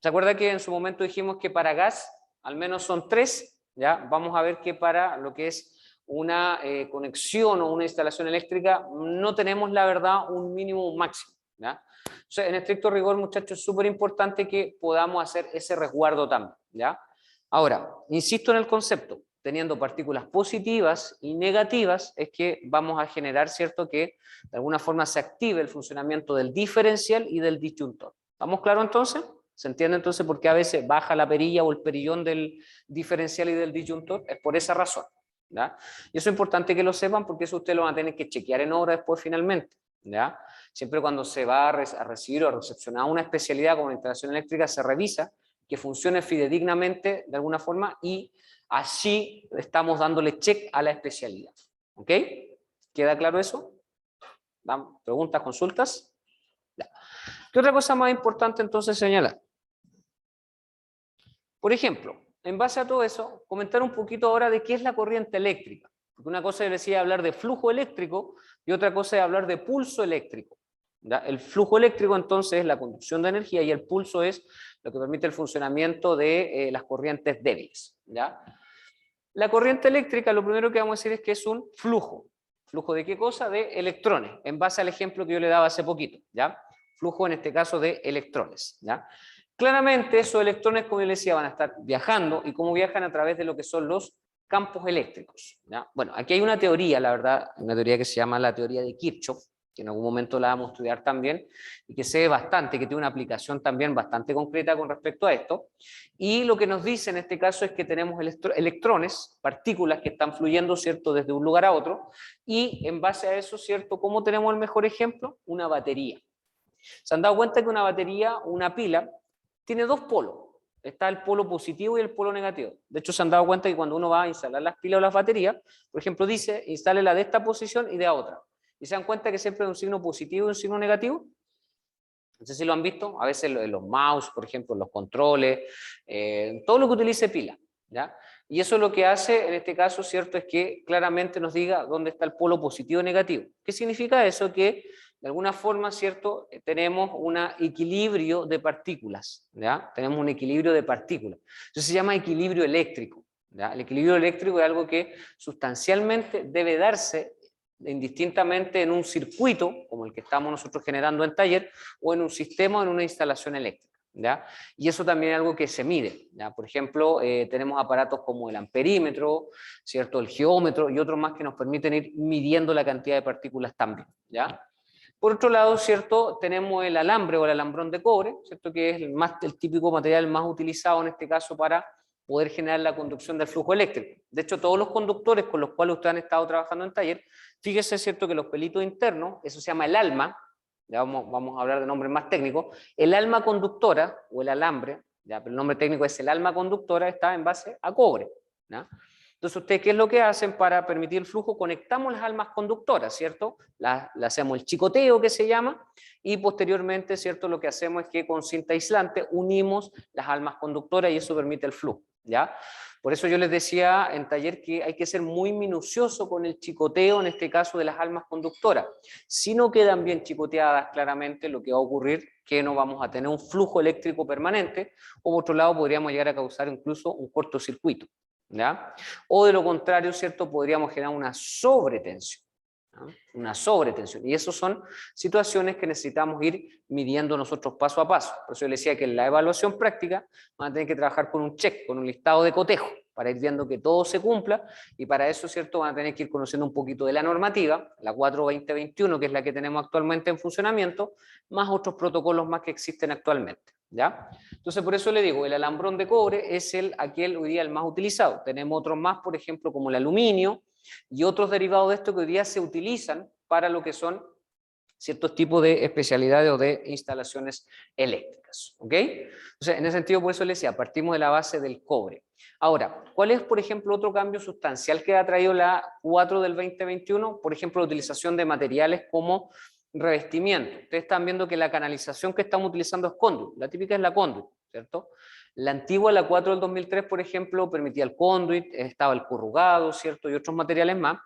¿Se acuerda que en su momento dijimos que para gas al menos son 3? ¿Ya? Vamos a ver que para lo que es una conexión o una instalación eléctrica no tenemos, la verdad, un mínimo o un máximo, ¿ya? O sea, en estricto rigor, muchachos, es súper importante que podamos hacer ese resguardo también, ¿ya? Ahora, insisto en el concepto, teniendo partículas positivas y negativas, es que vamos a generar, ¿cierto?, que de alguna forma se active el funcionamiento del diferencial y del disyuntor. ¿Estamos claros entonces? ¿Se entiende entonces por qué a veces baja la perilla o el perillón del diferencial y del disyuntor? Es por esa razón, ¿ya? Y eso es importante que lo sepan, porque eso ustedes lo van a tener que chequear en obra después finalmente, ¿ya? Siempre cuando se va a recibir o a recepcionar una especialidad como la instalación eléctrica, se revisa que funcione fidedignamente de alguna forma, y así estamos dándole check a la especialidad. ¿Ok? ¿Queda claro eso? ¿Preguntas, consultas? Ya. ¿Qué otra cosa más importante entonces señalar? Por ejemplo, en base a todo eso, comentar un poquito ahora de qué es la corriente eléctrica. Porque una cosa yo decía hablar de flujo eléctrico y otra cosa es hablar de pulso eléctrico. ¿Ya? El flujo eléctrico entonces es la conducción de energía y el pulso es lo que permite el funcionamiento de las corrientes débiles. ¿Ya? La corriente eléctrica, lo primero que vamos a decir es que es un flujo. ¿Flujo de qué cosa? De electrones, en base al ejemplo que yo le daba hace poquito. ¿Ya? Flujo en este caso de electrones. ¿Ya? Claramente esos electrones, como yo les decía, van a estar viajando y cómo viajan a través de lo que son los campos eléctricos. ¿Ya? Bueno, aquí hay una teoría, la verdad, una teoría que se llama la teoría de Kirchhoff, que en algún momento la vamos a estudiar también, y que se ve bastante, que tiene una aplicación también bastante concreta con respecto a esto. Y lo que nos dice en este caso es que tenemos electrones, partículas que están fluyendo, ¿cierto?, desde un lugar a otro, y en base a eso, ¿cierto?, ¿cómo tenemos el mejor ejemplo? Una batería. ¿Se han dado cuenta que una batería, una pila, tiene dos polos? Está el polo positivo y el polo negativo. De hecho, se han dado cuenta que cuando uno va a instalar las pilas o las baterías, por ejemplo, dice, instálela de esta posición y de otra. ¿Y se dan cuenta que siempre hay un signo positivo y un signo negativo? No sé si lo han visto, a veces en los mouse, por ejemplo, en los controles, todo lo que utilice pila. ¿Ya? Y eso lo que hace, en este caso, ¿cierto?, es que claramente nos diga dónde está el polo positivo y negativo. ¿Qué significa eso? Que de alguna forma, ¿cierto?, tenemos un equilibrio de partículas. ¿Ya? Tenemos un equilibrio de partículas. Eso se llama equilibrio eléctrico. ¿Ya? El equilibrio eléctrico es algo que sustancialmente debe darse indistintamente en un circuito, como el que estamos nosotros generando en taller, o en un sistema o en una instalación eléctrica. ¿Ya? Y eso también es algo que se mide. ¿Ya? Por ejemplo, tenemos aparatos como el amperímetro, ¿cierto?, el geómetro y otros más que nos permiten ir midiendo la cantidad de partículas también. ¿Ya? Por otro lado, ¿cierto?, tenemos el alambre o el alambrón de cobre, ¿cierto?, que es el típico material más utilizado en este caso para poder generar la conducción del flujo eléctrico. De hecho, todos los conductores con los cuales ustedes han estado trabajando en taller, fíjese, ¿cierto?, que los pelitos internos, eso se llama el alma, ya vamos a hablar de nombres más técnicos, el alma conductora o el alambre, ya, pero el nombre técnico es el alma conductora, está en base a cobre. ¿Ya? Entonces, ¿ustedes qué es lo que hacen para permitir el flujo? Conectamos las almas conductoras, ¿cierto? Le hacemos el chicoteo que se llama, y posteriormente, ¿cierto?, lo que hacemos es que con cinta aislante unimos las almas conductoras y eso permite el flujo. ¿Ya? Por eso yo les decía en taller que hay que ser muy minucioso con el chicoteo, en este caso de las almas conductoras. Si no quedan bien chicoteadas, claramente lo que va a ocurrir es que no vamos a tener un flujo eléctrico permanente, o por otro lado podríamos llegar a causar incluso un cortocircuito. ¿Ya? O de lo contrario, ¿cierto?, podríamos generar una sobretensión. ¿No? Una sobretensión. Y esas son situaciones que necesitamos ir midiendo nosotros paso a paso. Por eso yo les decía que en la evaluación práctica van a tener que trabajar con un check, con un listado de cotejo, para ir viendo que todo se cumpla, y para eso, ¿cierto?, van a tener que ir conociendo un poquito de la normativa, la 4/2021, que es la que tenemos actualmente en funcionamiento, más otros protocolos más que existen actualmente. ¿Ya? Entonces, por eso le digo, el alambrón de cobre es aquel hoy día el más utilizado. Tenemos otros más, por ejemplo, como el aluminio y otros derivados de esto que hoy día se utilizan para lo que son ciertos tipos de especialidades o de instalaciones eléctricas. ¿Ok? Entonces, en ese sentido, por eso les decía, partimos de la base del cobre. Ahora, ¿cuál es, por ejemplo, otro cambio sustancial que ha traído la 4 del 2021? Por ejemplo, la utilización de materiales como revestimiento. Ustedes están viendo que la canalización que estamos utilizando es conduit. La típica es la conduit, ¿cierto? La antigua, la 4 del 2003, por ejemplo, permitía el conduit, estaba el corrugado, ¿cierto?, y otros materiales más,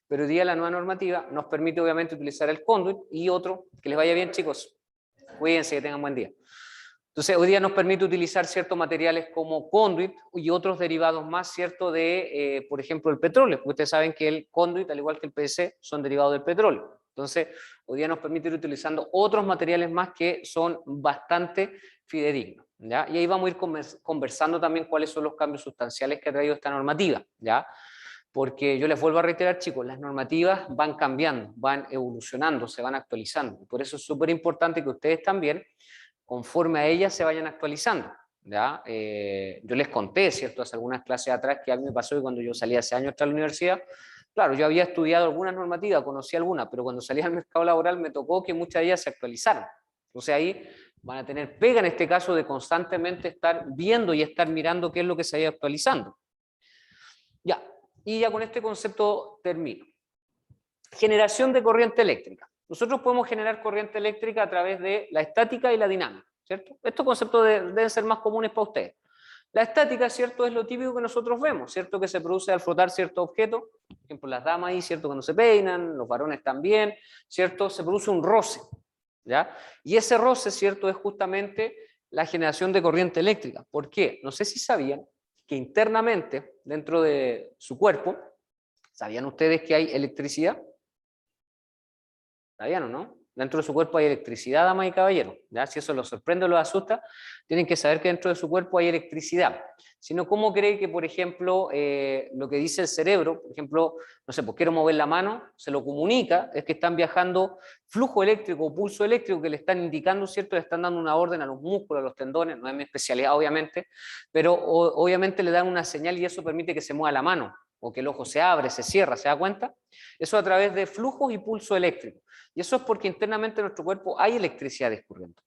pero hoy día la nueva normativa nos permite obviamente utilizar el conduit y otro. Que les vaya bien, chicos. Cuídense, que tengan buen día. Entonces, hoy día nos permite utilizar ciertos materiales como conduit y otros derivados más, ¿cierto?, de, por ejemplo, el petróleo. Ustedes saben que el conduit, al igual que el PVC, son derivados del petróleo. Entonces, hoy día nos permite ir utilizando otros materiales más que son bastante fidedignos. ¿Ya? Y ahí vamos a ir conversando también cuáles son los cambios sustanciales que ha traído esta normativa. ¿Ya? Porque yo les vuelvo a reiterar, chicos, las normativas van cambiando, van evolucionando, se van actualizando. Por eso es súper importante que ustedes también, conforme a ellas, se vayan actualizando. ¿Ya? Yo les conté, ¿cierto?, hace algunas clases atrás, que a mí me pasó que cuando yo salí hace años tras la universidad, claro, yo había estudiado algunas normativas, conocía algunas, pero cuando salí al mercado laboral me tocó que muchas de ellas se actualizaron. Entonces ahí van a tener pega en este caso de constantemente estar viendo y estar mirando qué es lo que se ha ido actualizando. Ya, y ya con este concepto termino. Generación de corriente eléctrica. Nosotros podemos generar corriente eléctrica a través de la estática y la dinámica, ¿cierto? Estos conceptos deben ser más comunes para ustedes. La estática, ¿cierto? Es lo típico que nosotros vemos, ¿cierto? Que se produce al frotar ciertos objetos, por ejemplo, las damas ahí, ¿cierto? Cuando se peinan, los varones también, ¿cierto? Se produce un roce, ¿ya? Y ese roce, ¿cierto? Es justamente la generación de corriente eléctrica. ¿Por qué? No sé si sabían que internamente, dentro de su cuerpo, ¿sabían ustedes que hay electricidad? ¿Sabían o no? Dentro de su cuerpo hay electricidad, damas y caballeros. ¿Ya? Si eso los sorprende o los asusta, tienen que saber que dentro de su cuerpo hay electricidad. Si no, ¿cómo cree que, por ejemplo, lo que dice el cerebro, por ejemplo, no sé, pues quiero mover la mano, se lo comunica, es que están viajando flujo eléctrico o pulso eléctrico que le están indicando, ¿cierto? Le están dando una orden a los músculos, a los tendones, no es mi especialidad, obviamente, pero obviamente le dan una señal y eso permite que se mueva la mano, o que el ojo se abre, se cierra, ¿se da cuenta? Eso a través de flujos y pulso eléctrico. Y eso es porque internamente en nuestro cuerpo hay electricidad discurriendo.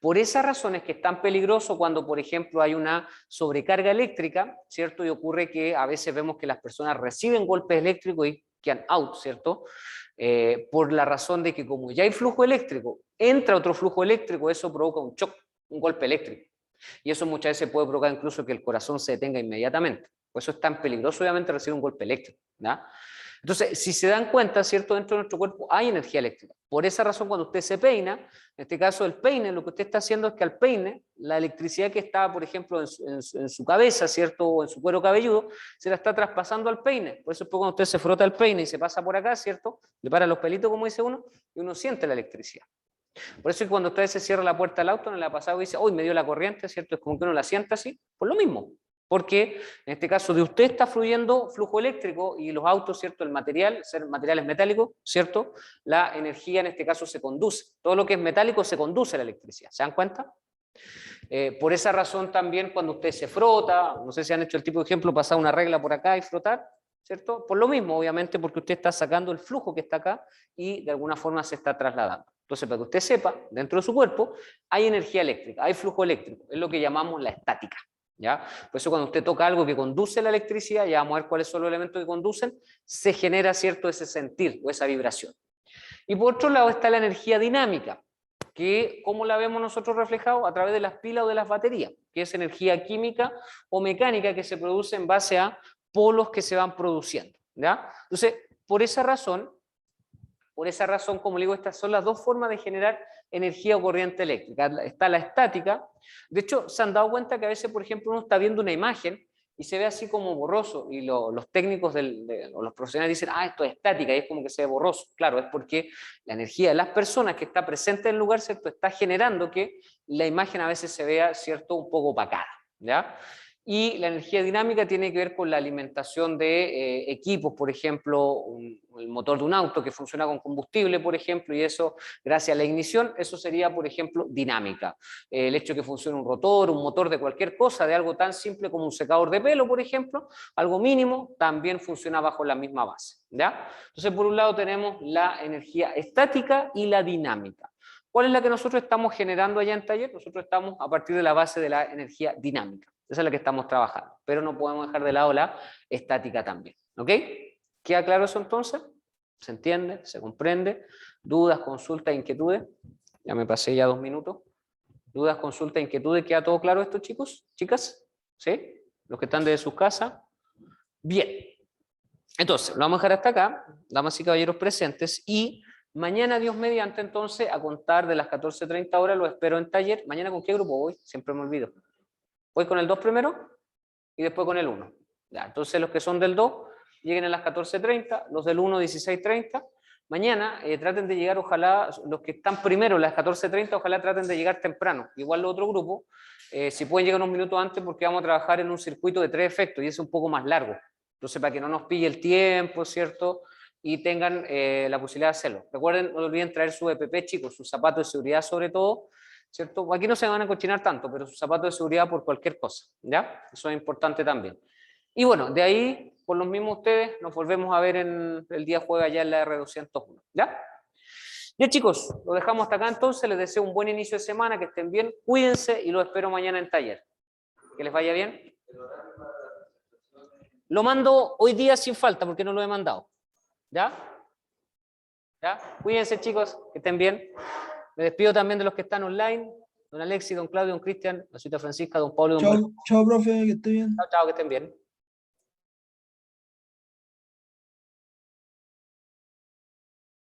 Por esa razón es que es tan peligroso cuando, por ejemplo, hay una sobrecarga eléctrica, ¿cierto? Y ocurre que a veces vemos que las personas reciben golpes eléctricos y quedan out, ¿cierto? Por la razón de que como ya hay flujo eléctrico, entra otro flujo eléctrico, eso provoca un shock, un golpe eléctrico. Y eso muchas veces puede provocar incluso que el corazón se detenga inmediatamente. Por eso es tan peligroso, obviamente, recibir un golpe eléctrico, ¿ya? Entonces, si se dan cuenta, ¿cierto? Dentro de nuestro cuerpo hay energía eléctrica. Por esa razón, cuando usted se peina, en este caso el peine, lo que usted está haciendo es que al peine, la electricidad que está, por ejemplo, en su cabeza, ¿cierto? O en su cuero cabelludo, se la está traspasando al peine. Por eso es cuando usted se frota el peine y se pasa por acá, ¿cierto? Le para los pelitos, como dice uno, y uno siente la electricidad. Por eso es que cuando usted se cierra la puerta del auto, no le ha pasado y dice, uy, me dio la corriente, ¿cierto? Es como que uno la sienta así, por lo mismo. Porque en este caso de usted está fluyendo flujo eléctrico y los autos, ¿cierto? El material, ser materiales metálicos, ¿cierto? La energía en este caso se conduce. Todo lo que es metálico se conduce a la electricidad. ¿Se dan cuenta? Por esa razón también cuando usted se frota, no sé si han hecho el tipo de ejemplo, pasar una regla por acá y frotar, ¿cierto? Por lo mismo, obviamente, porque usted está sacando el flujo que está acá y de alguna forma se está trasladando. Entonces, para que usted sepa, dentro de su cuerpo hay energía eléctrica, hay flujo eléctrico, es lo que llamamos la estática. ¿Ya? Por eso cuando usted toca algo que conduce la electricidad, ya vamos a ver cuáles son los elementos que conducen, se genera cierto ese sentir o esa vibración. Y por otro lado está la energía dinámica, que ¿cómo la vemos nosotros reflejado? A través de las pilas o de las baterías, que es energía química o mecánica que se produce en base a polos que se van produciendo. ¿Ya? Entonces, por esa razón, como le digo, estas son las dos formas de generar energía o corriente eléctrica. Está la estática. De hecho, se han dado cuenta que a veces, por ejemplo, uno está viendo una imagen y se ve así como borroso, y los técnicos o los profesionales dicen, esto es estática, y es como que se ve borroso. Claro, es porque la energía de las personas que está presente en el lugar, ¿cierto?, está generando que la imagen a veces se vea, ¿cierto?, un poco opacada, ¿ya? Y la energía dinámica tiene que ver con la alimentación de equipos, por ejemplo, el motor de un auto que funciona con combustible, por ejemplo, y eso, gracias a la ignición, eso sería, por ejemplo, dinámica. El hecho de que funcione un rotor, un motor de cualquier cosa, de algo tan simple como un secador de pelo, por ejemplo, algo mínimo, también funciona bajo la misma base, ¿ya? Entonces, por un lado tenemos la energía estática y la dinámica. ¿Cuál es la que nosotros estamos generando allá en taller? Nosotros estamos a partir de la base de la energía dinámica. Esa es la que estamos trabajando, pero no podemos dejar de lado la estática también. ¿Ok? ¿Queda claro eso entonces? ¿Se entiende? ¿Se comprende? ¿Dudas, consultas, inquietudes? Ya me pasé ya 2 minutos. ¿Dudas, consultas, inquietudes? ¿Queda todo claro esto, chicos? ¿Chicas? ¿Sí? ¿Los que están desde sus casas? Bien. Entonces, lo vamos a dejar hasta acá, damas y caballeros presentes, y mañana, Dios mediante, entonces, a contar de las 14:30 horas, lo espero en taller. ¿Mañana con qué grupo voy? Siempre me olvido. Voy con el 2 primero y después con el 1. Ya, entonces los que son del 2 lleguen a las 14:30, los del 1 16:30. Mañana traten de llegar, ojalá, los que están primero a las 14:30, ojalá traten de llegar temprano. Igual los otro grupo, si pueden llegar unos minutos antes porque vamos a trabajar en un circuito de 3 efectos y es un poco más largo. Entonces para que no nos pille el tiempo, ¿cierto? Y tengan la posibilidad de hacerlo. Recuerden, no olviden traer su EPP, chicos, sus zapatos de seguridad sobre todo, ¿cierto? Aquí no se van a cochinar tanto, pero sus zapatos de seguridad por cualquier cosa, ¿ya? Eso es importante también. Y bueno, de ahí, por los mismos ustedes, nos volvemos a ver en el día jueves allá en la R201, ¿ya? Ya chicos, lo dejamos hasta acá entonces, les deseo un buen inicio de semana, que estén bien, cuídense y los espero mañana en taller. Que les vaya bien. Lo mando hoy día sin falta, porque no lo he mandado, ¿ya? ¿Ya? Cuídense chicos, que estén bien. Me despido también de los que están online. Don Alexis, don Claudio, don Cristian, la señorita Francisca, don Pablo, don Chao, chao, profe, que esté bien. Chao, chao, que estén bien.